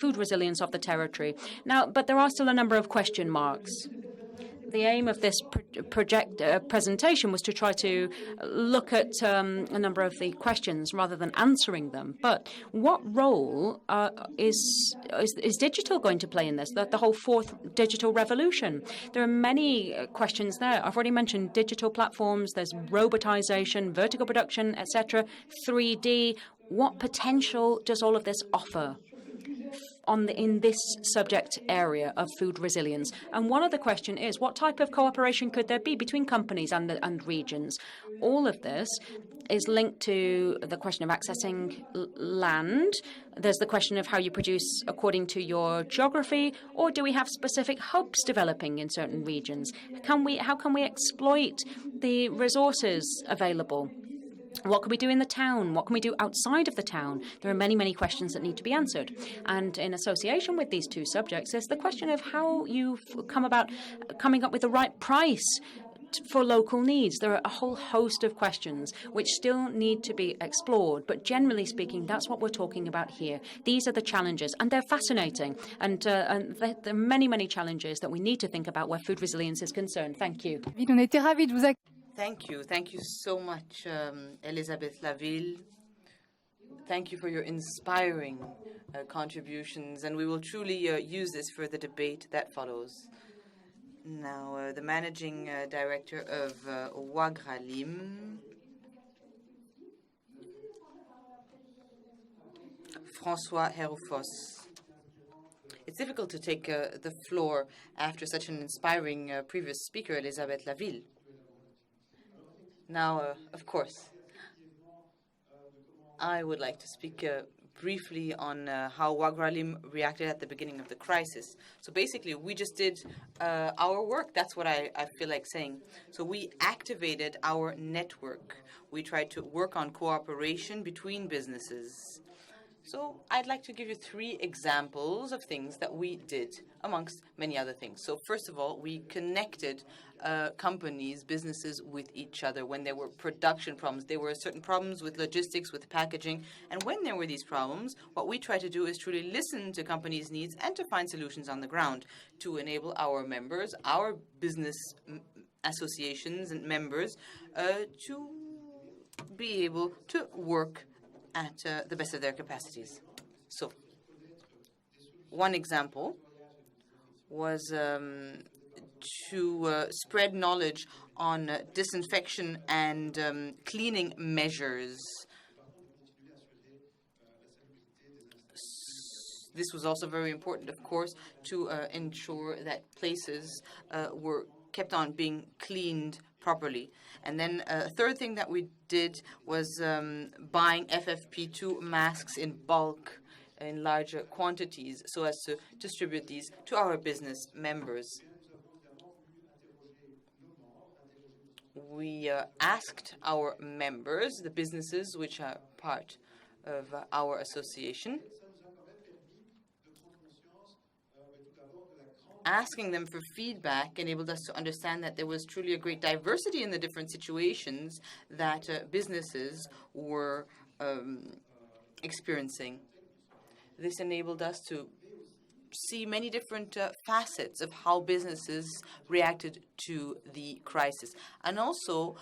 food resilience of the territory. Now, but there are still a number of question marks. The aim of this presentation was to try to look at a number of the questions rather than answering them. But what role is digital going to play in this, the whole fourth digital revolution? There are many questions there. I've already mentioned digital platforms, there's robotization, vertical production, etc., 3D. What potential does all of this offer in this subject area of food resilience? And one other question is, what type of cooperation could there be between companies and regions? All of this is linked to the question of accessing land. There's the question of how you produce according to your geography, or do we have specific hubs developing in certain regions? How can we exploit the resources available? What can we do in the town? What can we do outside of the town? There are many, many questions that need to be answered. And in association with these two subjects, there's the question of how you come about coming up with the right price for local needs. There are a whole host of questions which still need to be explored. But generally speaking, that's what we're talking about here. These are the challenges, and they're fascinating. And there are many, many challenges that we need to think about where food resilience is concerned. Thank you. Thank you. Thank you so much, Elisabeth Laville. Thank you for your inspiring contributions, and we will truly use this for the debate that follows. Now, the managing director of Wagralim, François Herufos. It's difficult to take the floor after such an inspiring previous speaker, Elisabeth Laville. Now, of course, I would like to speak briefly on how Wagralim reacted at the beginning of the crisis. So basically, we just did our work. That's what I feel like saying. So we activated our network. We tried to work on cooperation between businesses. So I'd like to give you 3 examples of things that we did, amongst many other things. So first of all, we connected companies, businesses with each other when there were production problems. There were certain problems with logistics, with packaging. And when there were these problems, what we try to do is truly listen to companies' needs and to find solutions on the ground to enable our members, our business associations and members to be able to work at the best of their capacities. So One example was to spread knowledge on disinfection and cleaning measures. This was also very important, of course, to ensure that places were kept on being cleaned properly. And then a third thing that we did was buying FFP2 masks in bulk in larger quantities so as to distribute these to our business members. We asked our members, the businesses which are part of our association, asking them for feedback enabled us to understand that there was truly a great diversity in the different situations that businesses were experiencing. This enabled us to see many different facets of how businesses reacted to the crisis, and also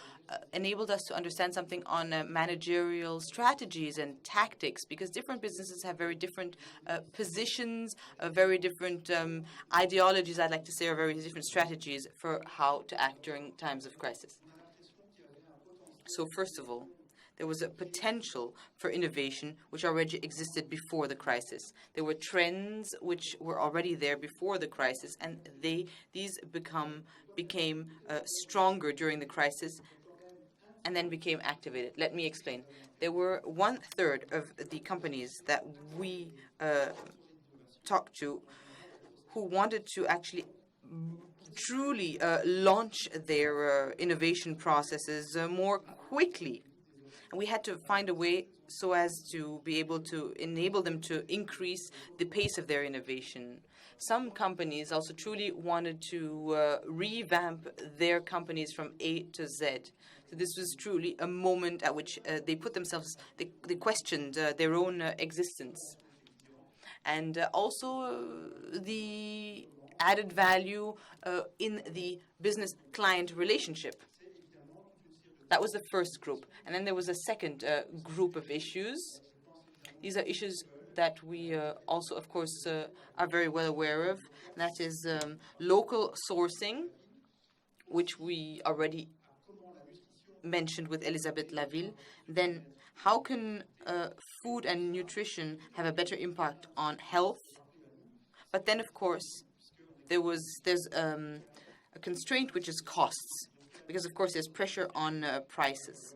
enabled us to understand something on managerial strategies and tactics, because different businesses have very different positions, very different ideologies, I'd like to say, or very different strategies for how to act during times of crisis. So first of all, there was a potential for innovation which already existed before the crisis. There were trends which were already there before the crisis, and these became stronger during the crisis and then became activated. Let me explain. There were 1/3 of the companies that we talked to who wanted to actually truly launch their innovation processes more quickly. And we had to find a way so as to be able to enable them to increase the pace of their innovation. Some companies also truly wanted to revamp their companies from A to Z. So this was truly a moment at which they questioned their own existence. And also the added value in the business-client relationship. That was the first group. And then there was a second group of issues. These are issues that we also, of course, are very well aware of. And that is local sourcing, which we already mentioned with Elisabeth Laville. Then how can food and nutrition have a better impact on health? But then, of course, there's a constraint, which is costs. Because, of course, there's pressure on prices.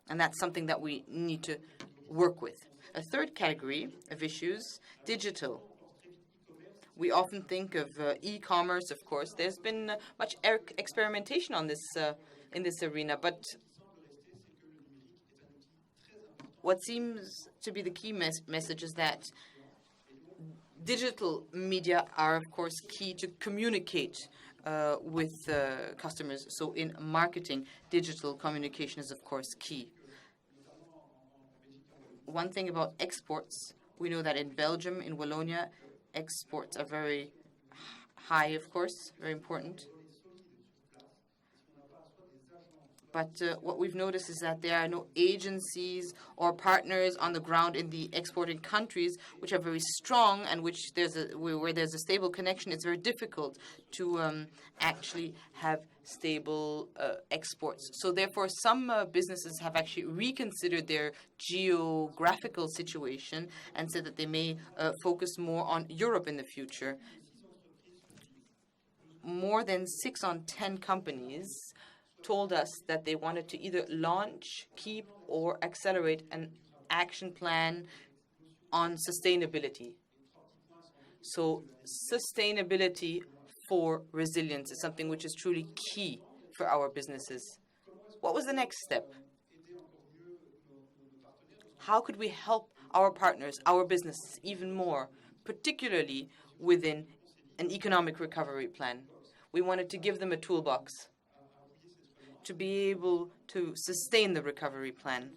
And that's something that we need to work with. A third category of issues, digital. We often think of e-commerce, of course. There's been much experimentation on this in this arena. But what seems to be the key message is that digital media are, of course, key to communicate with customers. So in marketing, digital communication is, of course, key. One thing about exports, we know that in Belgium, in Wallonia, exports are very high, of course, very important. But what we've noticed is that there are no agencies or partners on the ground in the exporting countries which are very strong and which where there's a stable connection. It's very difficult to actually have stable exports. So therefore, some businesses have actually reconsidered their geographical situation and said that they may focus more on Europe in the future. More than 6 on 10 companies told us that they wanted to either launch, keep, or accelerate an action plan on sustainability. So sustainability for resilience is something which is truly key for our businesses. What was the next step? How could we help our partners, our businesses, even more, particularly within an economic recovery plan? We wanted to give them a toolbox to be able to sustain the recovery plan.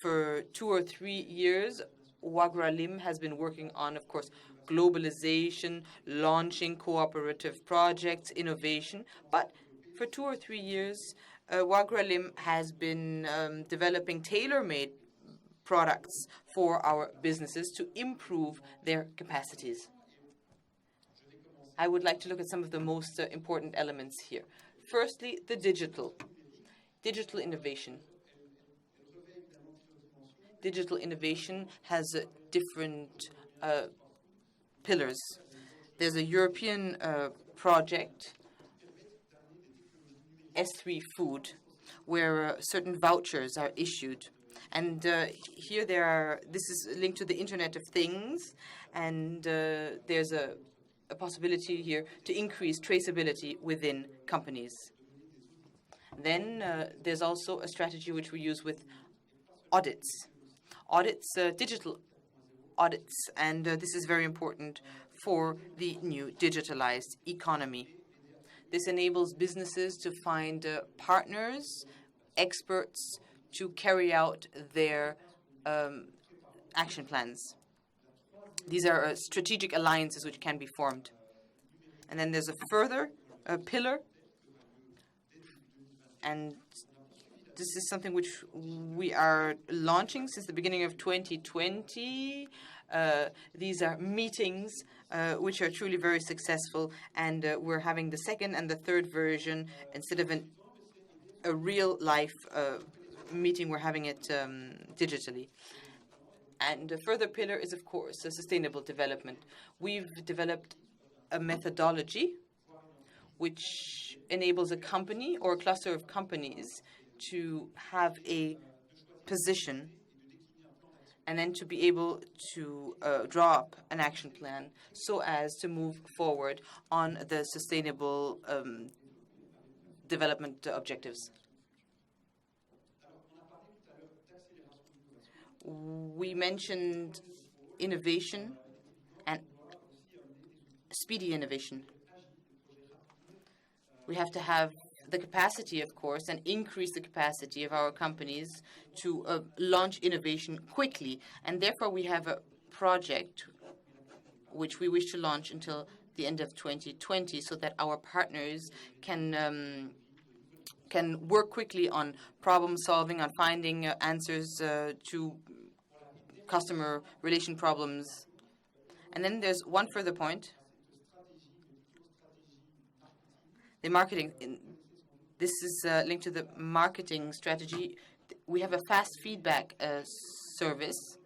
For 2 or 3 years, Wagralim has been working on, of course, globalization, launching cooperative projects, innovation. But for 2 or 3 years, Wagralim has been developing tailor-made products for our businesses to improve their capacities. I would like to look at some of the most important elements here. Firstly, the digital innovation. Digital innovation has different pillars. There's a European project, S3 Food, where certain vouchers are issued. And here this is linked to the Internet of Things, and there's a possibility here to increase traceability within companies. Then there's also a strategy which we use with audits, digital audits, and this is very important for the new digitalized economy. This enables businesses to find partners, experts, to carry out their action plans. These are strategic alliances which can be formed. And then there's a further pillar, and this is something which we are launching since the beginning of 2020. These are meetings which are truly very successful, and we're having the second and the third version. Instead of a real-life meeting, we're having it digitally. And a further pillar is, of course, sustainable development. We've developed a methodology which enables a company or a cluster of companies to have a position and then to be able to draw up an action plan so as to move forward on the sustainable development objectives. We mentioned innovation and speedy innovation. We have to have the capacity, of course, and increase the capacity of our companies to launch innovation quickly. And therefore, we have a project which we wish to launch until the end of 2020 so that our partners can work quickly on problem solving, on finding answers to customer relation problems. And then there's one further point. The marketing. This is linked to the marketing strategy. We have a fast feedback service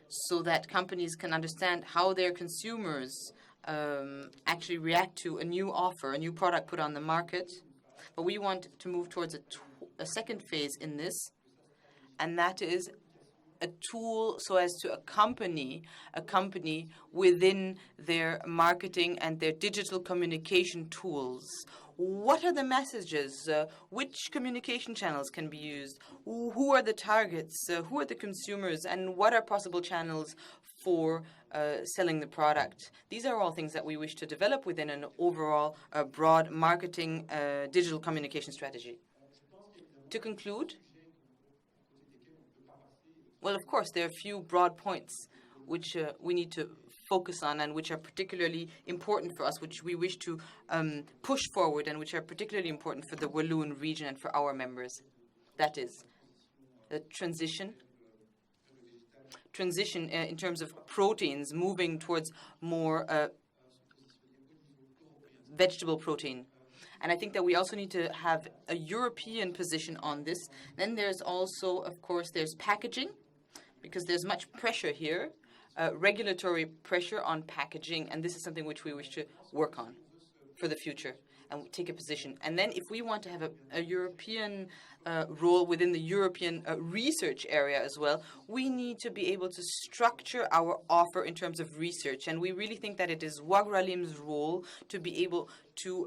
so that companies can understand how their consumers actually react to a new offer, a new product put on the market. But we want to move towards a second phase in this, and that is a tool so as to accompany a company within their marketing and their digital communication tools. What are the messages? Which communication channels can be used? Who are the targets? Who are the consumers? And what are possible channels for selling the product? These are all things that we wish to develop within an overall broad marketing digital communication strategy. To conclude, well, of course, there are a few broad points which we need to focus on and which are particularly important for us, which we wish to push forward and which are particularly important for the Walloon region and for our members. That is the transition in terms of proteins, moving towards more vegetable protein. And I think that we also need to have a European position on this. Then there's also, of course, there's packaging, because there's much pressure here, regulatory pressure on packaging, and this is something which we wish to work on for the future and take a position. And then if we want to have a European role within the European research area as well, we need to be able to structure our offer in terms of research. And we really think that it is Wagralim's role to be able to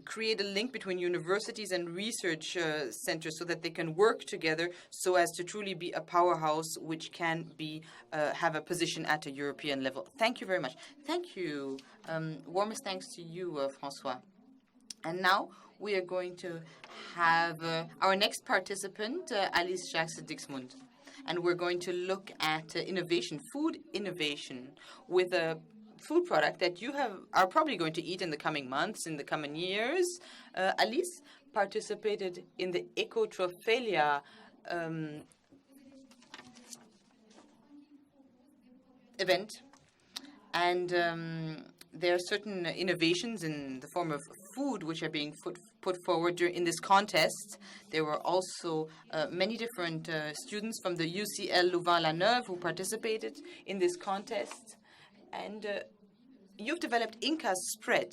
create a link between universities and research centers so that they can work together so as to truly be a powerhouse which can be have a position at a European level. Thank you very much. Thank you. Warmest thanks to you, François. And now we are going to have our next participant, Alice Jacques-Dixmund. And we're going to look at innovation, food innovation, with a food product that you are probably going to eat in the coming months, in the coming years. Alice participated in the Ecotrophalia event, and there are certain innovations in the form of food which are being put forward in this contest. There were also many different students from the UCL Louvain-la-Neuve who participated in this contest. And you've developed Inca spread,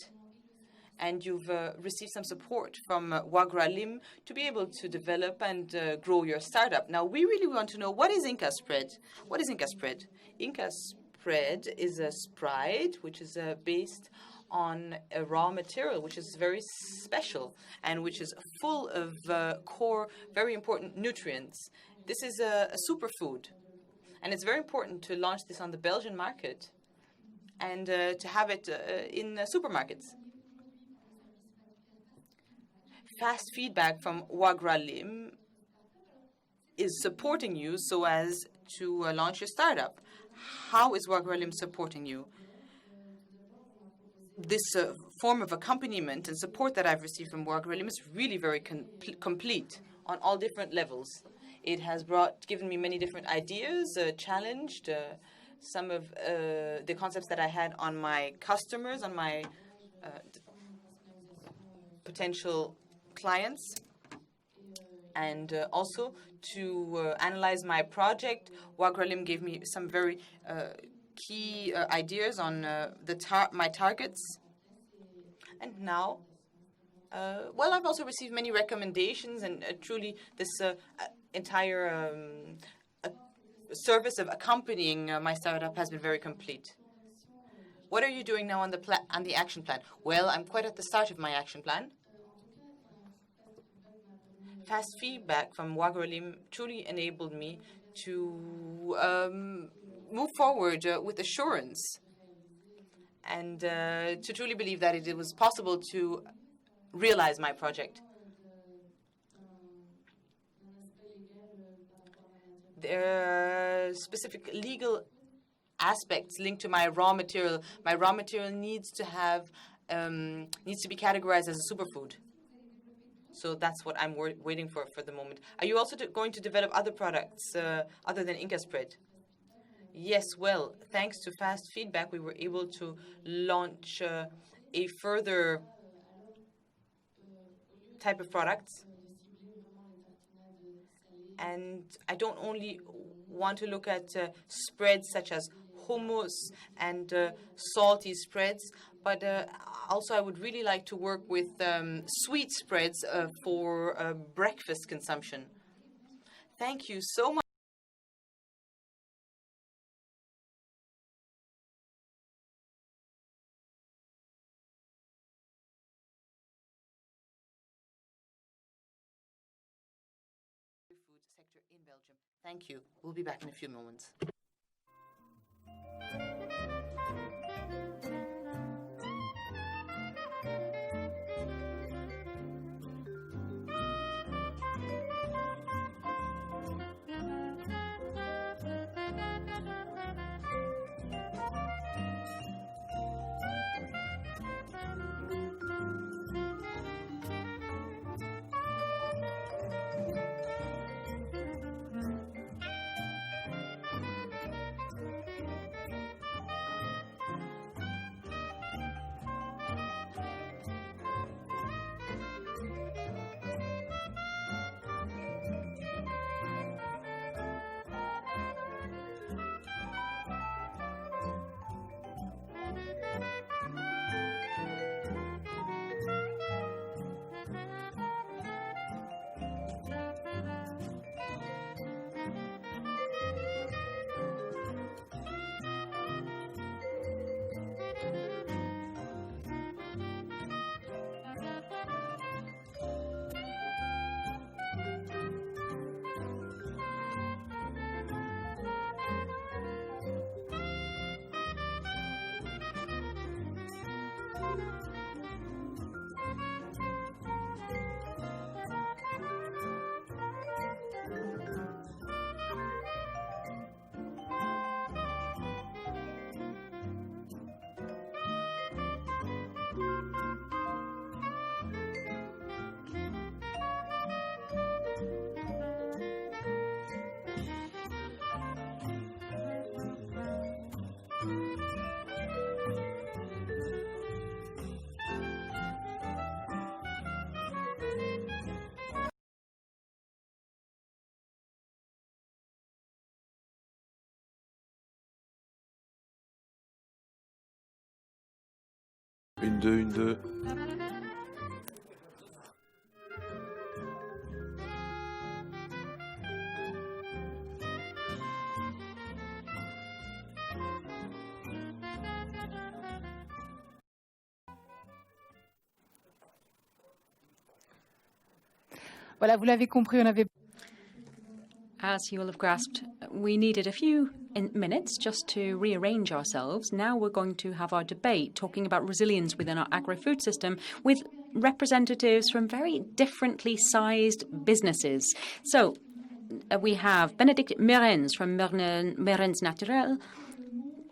and you've received some support from Wagralim to be able to develop and grow your startup. Now, we really want to know, what is Inca spread? What is Inca spread? Inca spread is a Sprite which is based on a raw material which is very special and which is full of core, very important nutrients. This is a superfood, and it's very important to launch this on the Belgian market and to have it in supermarkets. Fast feedback from Wagralim is supporting you so as to launch your startup. How is Wagralim supporting you? This form of accompaniment and support that I've received from Wagralim is really very complete on all different levels. It has given me many different ideas, challenged some of the concepts that I had on my customers, on my potential clients, and also to analyze my project. Wagralim gave me some very key ideas on my targets. And now, well, I've also received many recommendations, and truly this entire service of accompanying my startup has been very complete. What are you doing now on the action plan? Well, I'm quite at the start of my action plan. Fast feedback from Wagralim truly enabled me to move forward with assurance and to truly believe that it was possible to realize my project. There are specific legal aspects linked to my raw material. My raw material needs to be categorized as a superfood. So that's what I'm waiting for the moment. Are you also going to develop other products other than Inca spread? Yes, well, thanks to fast feedback, we were able to launch a further type of products. And I don't only want to look at spreads such as hummus and salty spreads, but also I would really like to work with sweet spreads for breakfast consumption. Thank you so much. Food sector in Belgium. Thank you. We'll be back in a few moments. Une, deux, une, deux. Voilà, vous l'avez compris, on avait... As you will have grasped, we needed a few minutes just to rearrange ourselves. Now we're going to have our debate talking about resilience within our agri-food system with representatives from very differently sized businesses. So we have Bénédicte Merens from Merens Naturel.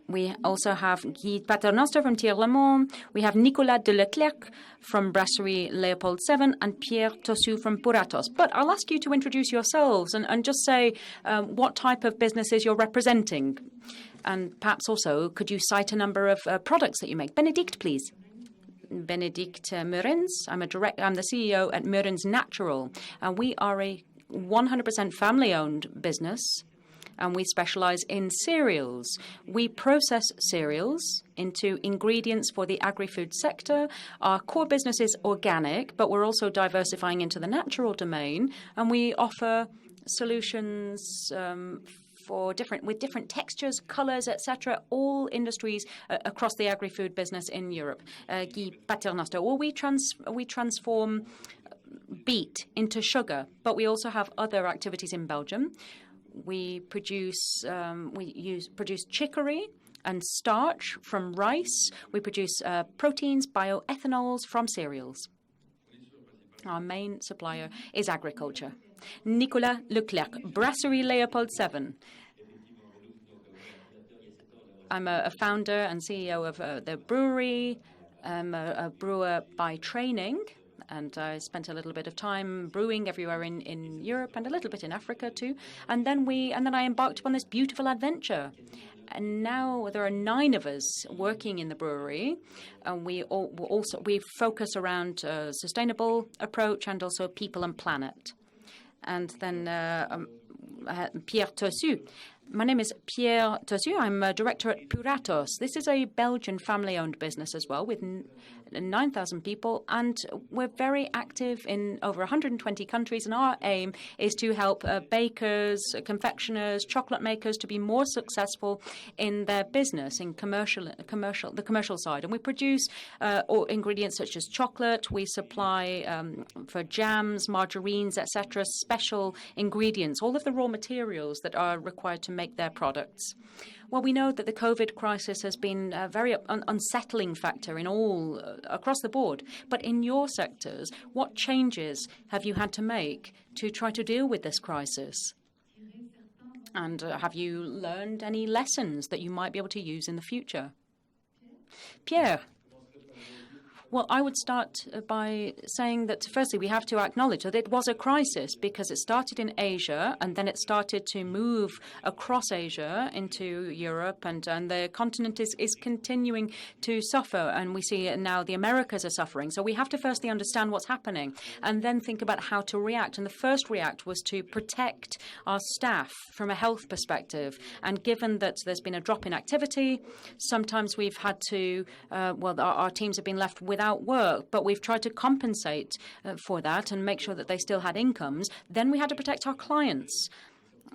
We also have Guy Paternoster from Tiers-Le-Monde. We have Nicolas de Leclerc from Brasserie Léopold 7 and Pierre Tossu from Puratos. But I'll ask you to introduce yourselves and just say what type of businesses you're representing. And perhaps also, could you cite a number of products that you make? Bénédicte, please. Bénédicte Merens. I'm the CEO at Merens Natural. And we are a 100% family-owned business. And we specialize in cereals. We process cereals into ingredients for the agri-food sector. Our core business is organic, but we're also diversifying into the natural domain, and we offer solutions with different textures, colors, etc. All industries across the agri-food business in Europe. Guy Paternoster. Well, we transform beet into sugar, but we also have other activities in Belgium. We produce chicory and starch from rice. We produce proteins, bioethanols from cereals. Our main supplier is agriculture. Nicolas Leclerc, Brasserie Léopold 7. I'm a founder and CEO of the brewery. I'm a brewer by training. And I spent a little bit of time brewing everywhere in Europe and a little bit in Africa too. And then I embarked upon this beautiful adventure. And now there are 9 of us working in the brewery, and we focus around a sustainable approach and also people and planet. And then Pierre Tossu. My name is Pierre Tossu. I'm a director at Puratos. This is a Belgian family-owned business as well with 9,000 people, and we're very active in over 120 countries, and our aim is to help bakers, confectioners, chocolate makers to be more successful in their business, in the commercial side. And we produce ingredients such as chocolate. We supply for jams, margarines, etc., special ingredients, all of the raw materials that are required to make their products. Well, we know that the COVID crisis has been a very unsettling factor in all across the board. But in your sectors, what changes have you had to make to try to deal with this crisis? And have you learned any lessons that you might be able to use in the future? Pierre. Well, I would start by saying that, firstly, we have to acknowledge that it was a crisis because it started in Asia and then it started to move across Asia into Europe, and the continent is continuing to suffer, and we see now the Americas are suffering. So we have to firstly understand what's happening and then think about how to react. And the first react was to protect our staff from a health perspective. And given that there's been a drop in activity, sometimes we've had to, our teams have been left without work, but we've tried to compensate for that and make sure that they still had incomes. Then we had to protect our clients.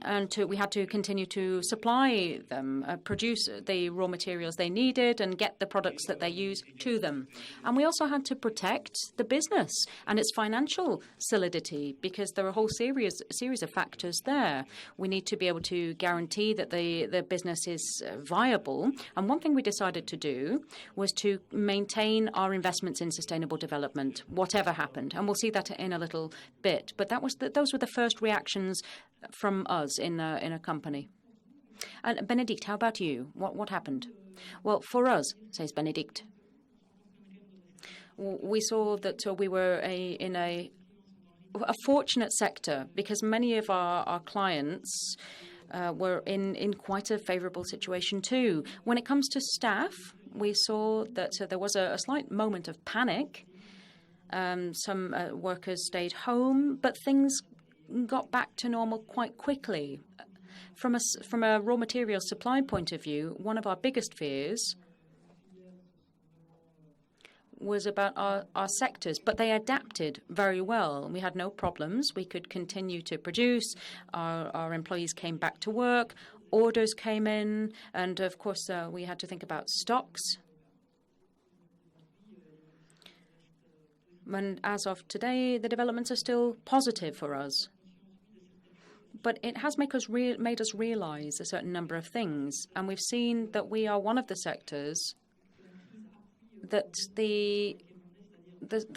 And we had to continue to supply them, produce the raw materials they needed and get the products that they use to them. And we also had to protect the business and its financial solidity because there are a whole series of factors there. We need to be able to guarantee that the business is viable. And one thing we decided to do was to maintain our investments in sustainable development, whatever happened. And we'll see that in a little bit. But those were the first reactions from us in a company. And Bénédicte, how about you? What happened? Well, for us, says Bénédicte, we saw that we were in a fortunate sector because many of our clients were in quite a favourable situation too. When it comes to staff, we saw that there was a slight moment of panic. Some workers stayed home, but things got back to normal quite quickly. From a raw material supply point of view, one of our biggest fears was about our sectors, but they adapted very well. We had no problems. We could continue to produce. Our employees came back to work. Orders came in. And, of course, we had to think about stocks. And as of today, the developments are still positive for us. But it has made us realize a certain number of things. And we've seen that we are one of the sectors that the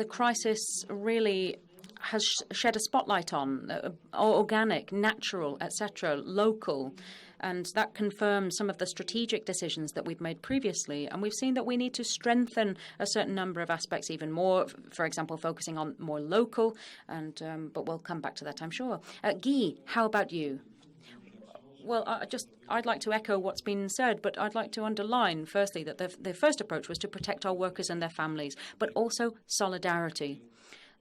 crisis really has shed a spotlight on, organic, natural, etc., local. And that confirms some of the strategic decisions that we've made previously. And we've seen that we need to strengthen a certain number of aspects even more, for example, focusing on more local. But we'll come back to that, I'm sure. Guy, how about you? Well, I'd like to echo what's been said, but I'd like to underline, firstly, that the first approach was to protect our workers and their families, but also solidarity.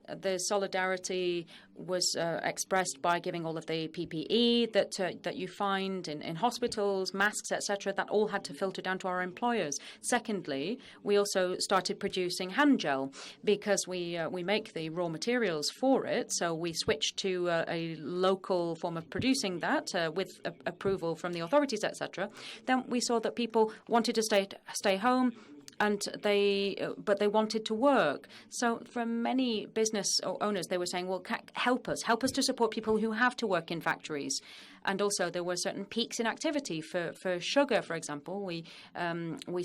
The solidarity was expressed by giving all of the PPE that you find in hospitals, masks, etc. That all had to filter down to our employers. Secondly, we also started producing hand gel because we make the raw materials for it. So we switched to a local form of producing that with approval from the authorities, etc. Then we saw that people wanted to stay home. But they wanted to work. So for many business owners, they were saying, well, help us to support people who have to work in factories. And also there were certain peaks in activity. For sugar, for example, we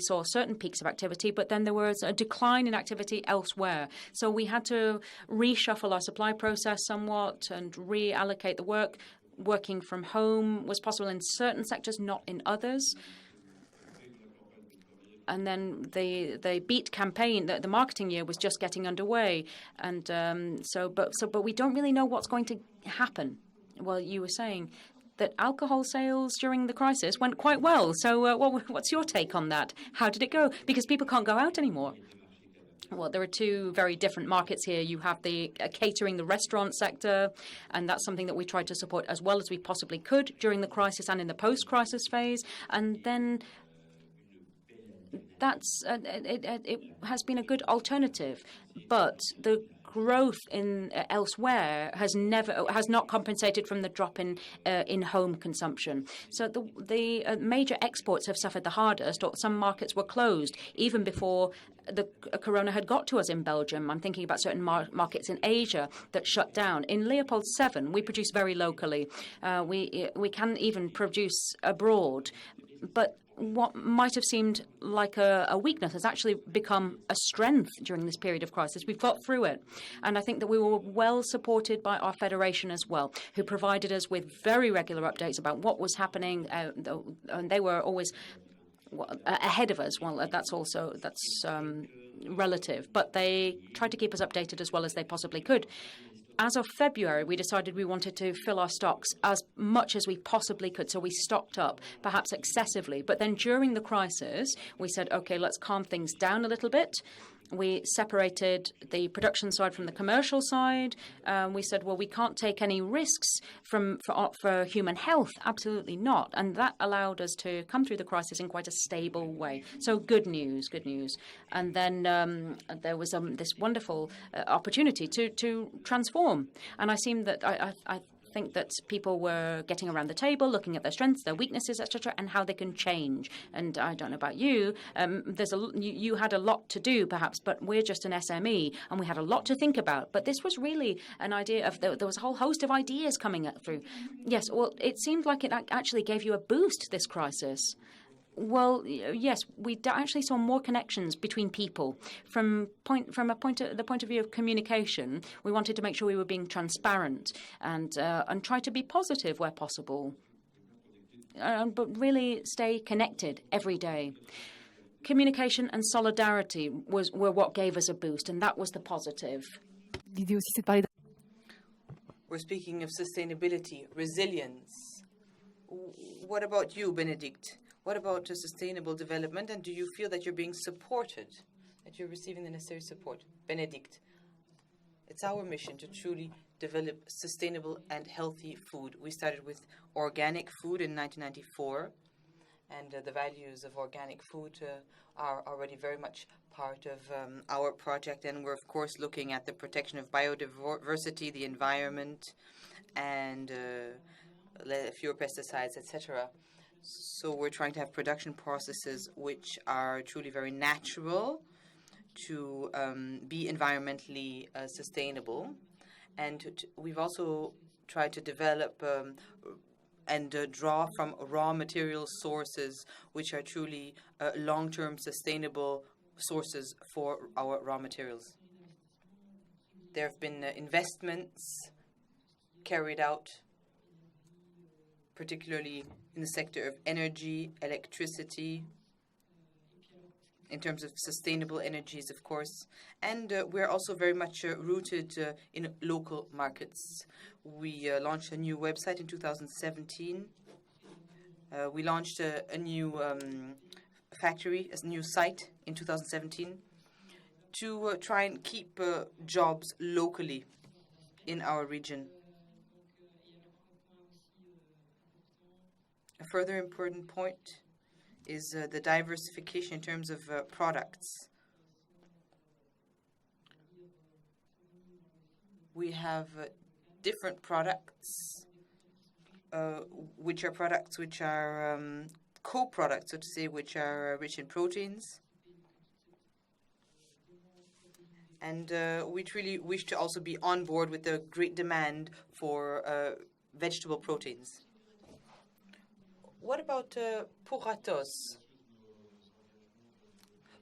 saw certain peaks of activity, but then there was a decline in activity elsewhere. So we had to reshuffle our supply process somewhat and reallocate the work. Working from home was possible in certain sectors, not in others. And then the Beat campaign, the marketing year was just getting underway, and but we don't really know what's going to happen. Well, you were saying that alcohol sales during the crisis went quite well. So, what's your take on that? How did it go? Because people can't go out anymore. Well, there are two very different markets here. You have the catering, the restaurant sector, and that's something that we tried to support as well as we possibly could during the crisis and in the post-crisis phase, and then. It has been a good alternative, but the growth in elsewhere has not compensated from the drop in home consumption. So the major exports have suffered the hardest, or some markets were closed even before the corona had got to us in Belgium. I'm thinking about certain markets in Asia that shut down. In Leopold 7, we produce very locally. We can even produce abroad, but what might have seemed like a weakness has actually become a strength during this period of crisis. We've got through it. And I think that we were well supported by our federation as well, who provided us with very regular updates about what was happening. And they were always ahead of us. Well, that's relative. But they tried to keep us updated as well as they possibly could. As of February, we decided we wanted to fill our stocks as much as we possibly could. So we stocked up, perhaps excessively. But then during the crisis, we said, OK, let's calm things down a little bit. We separated the production side from the commercial side. We said, well, we can't take any risks for human health. Absolutely not. And that allowed us to come through the crisis in quite a stable way. So good news. And then there was this wonderful opportunity to transform. And I think that people were getting around the table, looking at their strengths, their weaknesses, etc., and how they can change. And I don't know about you, you had a lot to do, perhaps, but we're just an SME, and we had a lot to think about. But this was really an idea of there was a whole host of ideas coming through. Yes, well, it seemed like it actually gave you a boost, this crisis. Well, yes, we actually saw more connections between people. From the point of view of communication, we wanted to make sure we were being transparent and try to be positive where possible, but really stay connected every day. Communication and solidarity were what gave us a boost, and that was the positive. We're speaking of sustainability, resilience. What about you, Benedict? What about sustainable development, and do you feel that you're being supported, that you're receiving the necessary support? Benedict, it's our mission to truly develop sustainable and healthy food. We started with organic food in 1994, and the values of organic food are already very much part of our project. And we're, of course, looking at the protection of biodiversity, the environment, and fewer pesticides, etc. So we're trying to have production processes which are truly very natural, to be environmentally sustainable. And we've also tried to develop and draw from raw material sources which are truly long-term sustainable sources for our raw materials. There have been investments carried out, particularly in the sector of energy, electricity, in terms of sustainable energies, of course. And we're also very much rooted in local markets. We launched a new website in 2017. We launched a new factory, a new site in 2017 to try and keep jobs locally in our region. A further important point is the diversification in terms of products. We have different products, which are co-products, so to say, which are rich in proteins. And we really wish to also be on board with the great demand for vegetable proteins. What about Puratos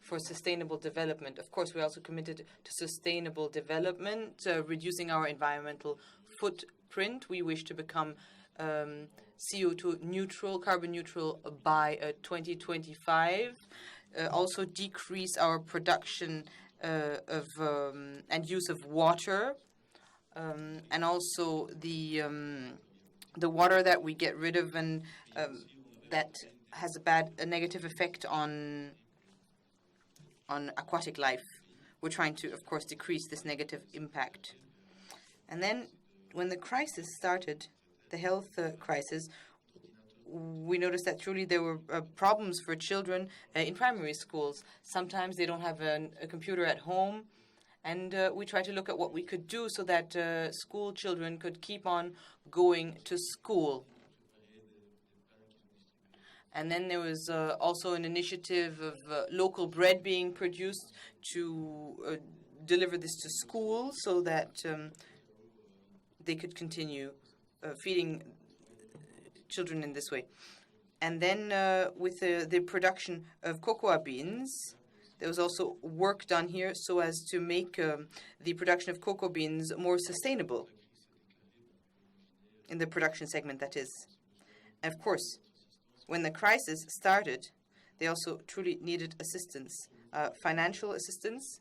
for sustainable development? Of course, we're also committed to sustainable development, reducing our environmental footprint. We wish to become CO2 neutral, carbon neutral by 2025. Also decrease our production and use of water, and also the water that we get rid of, and that has a negative effect on aquatic life. We're trying to, of course, decrease this negative impact. And then when the crisis started, the health crisis, we noticed that truly there were problems for children in primary schools. Sometimes they don't have a computer at home, and we tried to look at what we could do so that school children could keep on going to school. And then there was also an initiative of local bread being produced to deliver this to school so that they could continue feeding children in this way. And then with the production of cocoa beans, there was also work done here so as to make the production of cocoa beans more sustainable in the production segment, that is. And of course, when the crisis started, they also truly needed assistance, financial assistance.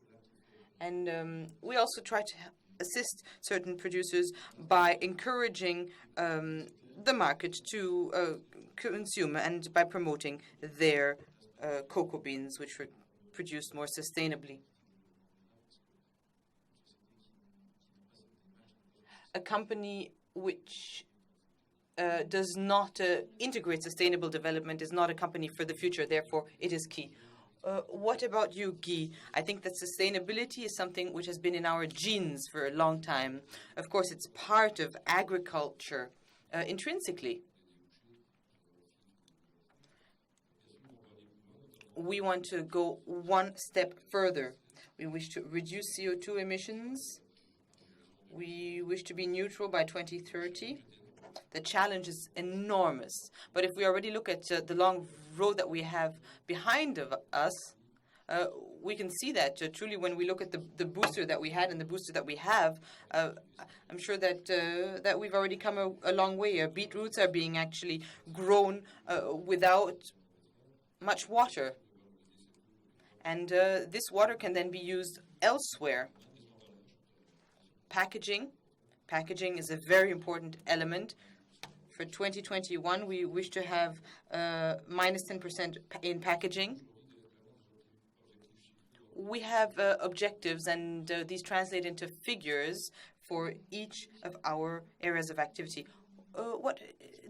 And we also tried to assist certain producers by encouraging the market to consume and by promoting their cocoa beans, which were produced more sustainably. A company which does not integrate sustainable development is not a company for the future. Therefore, it is key. What about you, Guy? I think that sustainability is something which has been in our genes for a long time. Of course, it's part of agriculture intrinsically. We want to go one step further. We wish to reduce CO2 emissions. We wish to be neutral by 2030. The challenge is enormous. But if we already look at the long road that we have behind of us, we can see that truly when we look at the booster that we had and the booster that we have, I'm sure that that we've already come a long way. Beetroots are being actually grown without much water. And this water can then be used elsewhere. Packaging. Packaging is a very important element. For 2021, we wish to have minus 10% in packaging. We have objectives, and these translate into figures for each of our areas of activity. What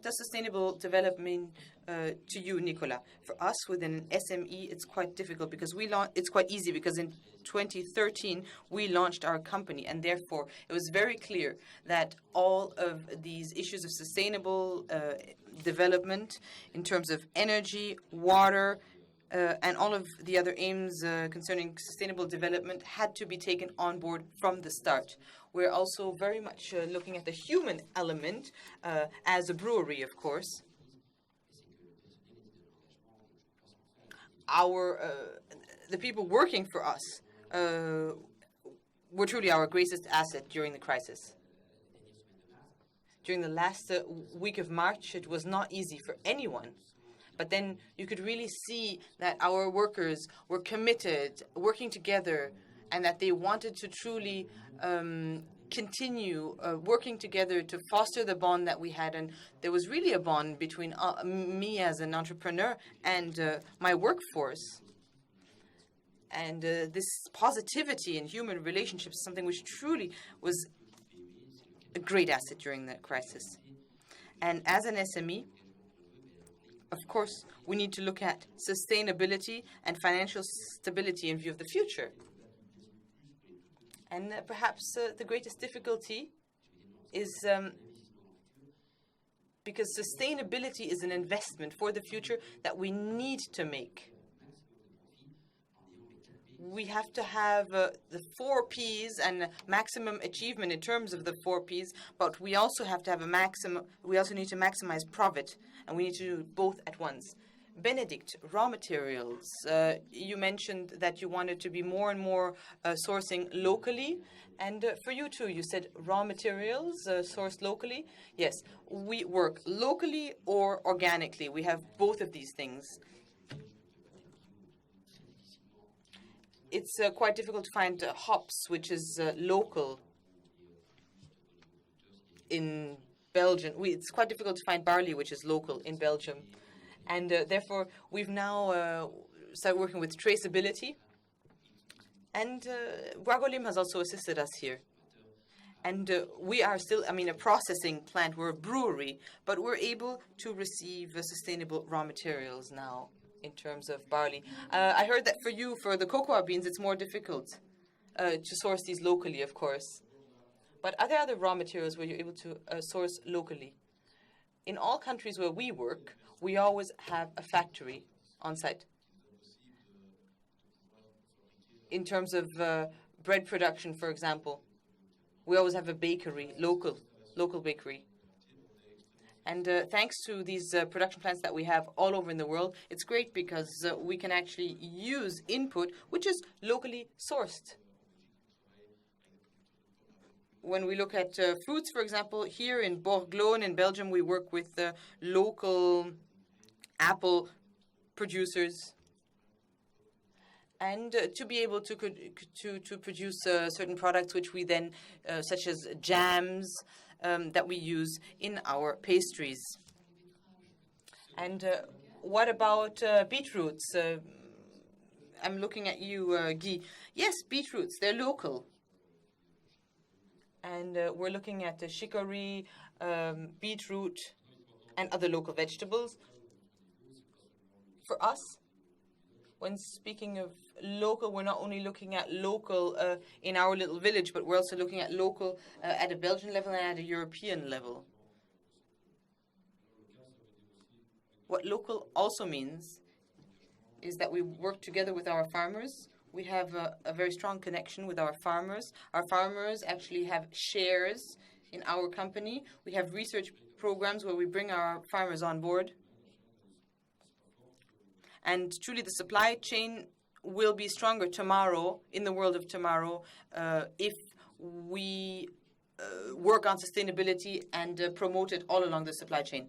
does sustainable development mean to you, Nicolas? For us, within an SME, it's quite difficult because it's quite easy because in 2013 we launched our company, and therefore it was very clear that all of these issues of sustainable development in terms of energy, water, and all of the other aims concerning sustainable development had to be taken on board from the start. We're also very much looking at the human element as a brewery, of course. The people working for us were truly our greatest asset during the crisis. During the last week of March, it was not easy for anyone. But then you could really see that our workers were committed, working together, and that they wanted to truly continue working together to foster the bond that we had. And there was really a bond between me as an entrepreneur and my workforce. And this positivity in human relationships is something which truly was a great asset during that crisis. And as an SME, of course, we need to look at sustainability and financial stability in view of the future. And perhaps the greatest difficulty is because sustainability is an investment for the future that we need to make. We have to have the 4 Ps and maximum achievement in terms of the 4 Ps, but we also have to have a maximum. We also need to maximize profit, and we need to do both at once. Benedict, raw materials. You mentioned that you wanted to be more and more sourcing locally. And for you too, you said raw materials sourced locally. Yes, we work locally or organically. We have both of these things. It's quite difficult to find hops, which is local in Belgium. It's quite difficult to find barley, which is local in Belgium. And therefore, we've now started working with traceability. And Guagolim has also assisted us here. And we are still, a processing plant. We're a brewery, but we're able to receive sustainable raw materials now in terms of barley. I heard that for you, for the cocoa beans, it's more difficult to source these locally, of course. But are there other raw materials where you're able to source locally? In all countries where we work, we always have a factory on site. In terms of bread production, for example, we always have a bakery, local bakery. And thanks to these production plants that we have all over in the world, it's great because we can actually use input which is locally sourced. When we look at fruits, for example, here in Borglone in Belgium, we work with local apple producers. And to be able to produce certain products which we then, such as jams, that we use in our pastries. And what about beetroots? I'm looking at you, Guy. Yes, beetroots, they're local. And we're looking at the chicory, beetroot, and other local vegetables. For us, when speaking of local, we're not only looking at local in our little village, but we're also looking at local at a Belgian level and at a European level. What local also means is that we work together with our farmers. We have a very strong connection with our farmers. Our farmers actually have shares in our company. We have research programs where we bring our farmers on board. And truly the supply chain will be stronger tomorrow, in the world of tomorrow, if we work on sustainability and promote it all along the supply chain.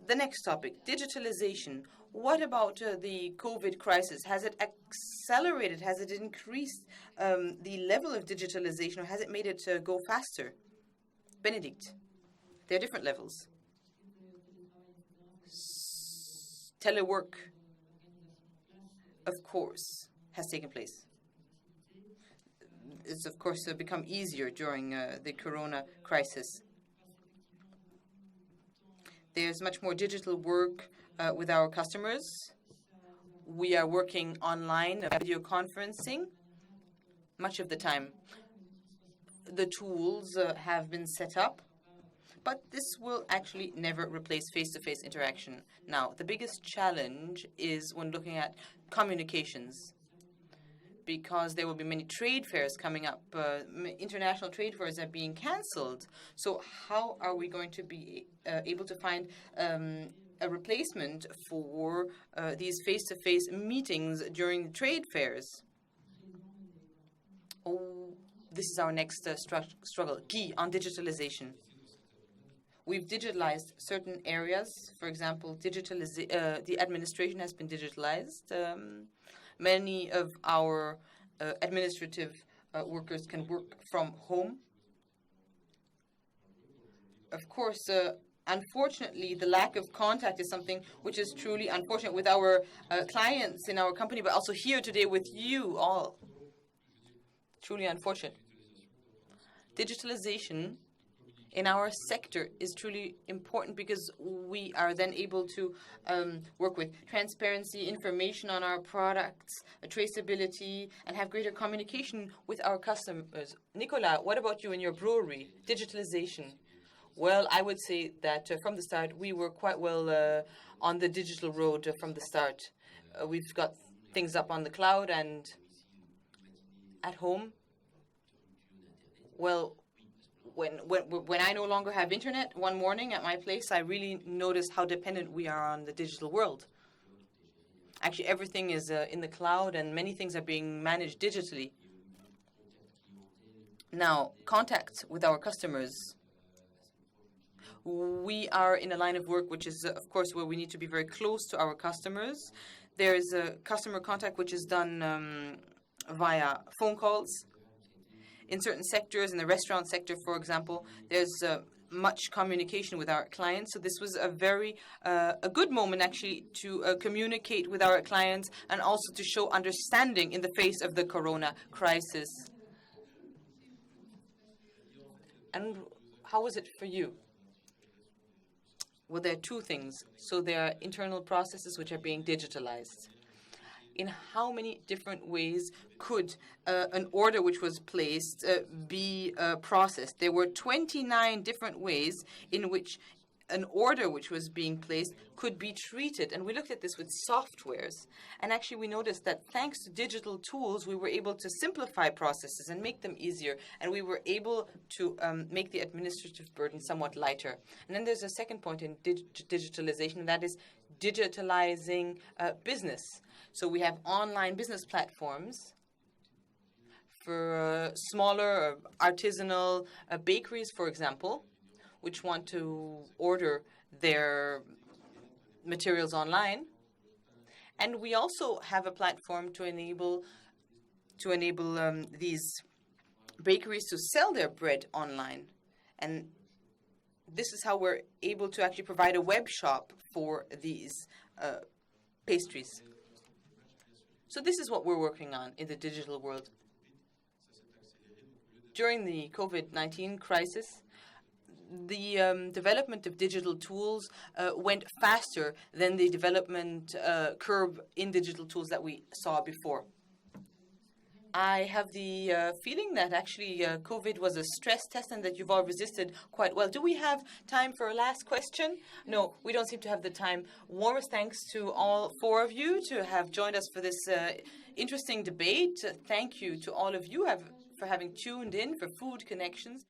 The next topic, digitalization. What about the COVID crisis? Has it accelerated? Has it increased the level of digitalization, or has it made it go faster? Benedict, there are different levels. Telework, of course, has taken place. It's, of course, become easier during the corona crisis. There's much more digital work with our customers. We are working online, video conferencing, much of the time. The tools have been set up, but this will actually never replace face-to-face interaction. Now, the biggest challenge is when looking at communications, because there will be many trade fairs coming up. International trade fairs are being cancelled. So how are we going to be able to find a replacement for these face-to-face meetings during trade fairs? Oh, this is our next struggle. Key on digitalization. We've digitalized certain areas. For example, the administration has been digitalized. Many of our administrative workers can work from home. Of course, unfortunately, the lack of contact is something which is truly unfortunate with our clients in our company, but also here today with you all. Truly unfortunate. Digitalization in our sector is truly important because we are then able to work with transparency, information on our products, traceability, and have greater communication with our customers. Nicolas, what about you in your brewery? Digitalization. Well, I would say that from the start, we were quite well on the digital road from the start. We've got things up on the cloud and at home. Well, when I no longer have internet one morning at my place, I really noticed how dependent we are on the digital world. Actually, everything is in the cloud and many things are being managed digitally. Now, contact with our customers. We are in a line of work which is, of course, where we need to be very close to our customers. There is a customer contact which is done via phone calls. In certain sectors, in the restaurant sector, for example, there's much communication with our clients. So this was a very a good moment, actually, to communicate with our clients and also to show understanding in the face of the corona crisis. And how was it for you? Well, there are two things. So there are internal processes which are being digitalized. In how many different ways could an order which was placed be processed? There were 29 different ways in which an order which was being placed could be treated. And we looked at this with softwares. And actually, we noticed that thanks to digital tools, we were able to simplify processes and make them easier. And we were able to make the administrative burden somewhat lighter. And then there's a second point in digitalization, and that is digitalizing business. So we have online business platforms for smaller artisanal bakeries, for example, which want to order their materials online. And we also have a platform to enable these bakeries to sell their bread online. And this is how we're able to actually provide a web shop for these pastries. So this is what we're working on in the digital world. During the COVID-19 crisis, the development of digital tools went faster than the development curve in digital tools that we saw before. I have the feeling that actually COVID was a stress test and that you've all resisted quite well. Do we have time for a last question? No, we don't seem to have the time. Warmest thanks to all four of you to have joined us for this interesting debate. Thank you to all of you for having tuned in for Food Connections.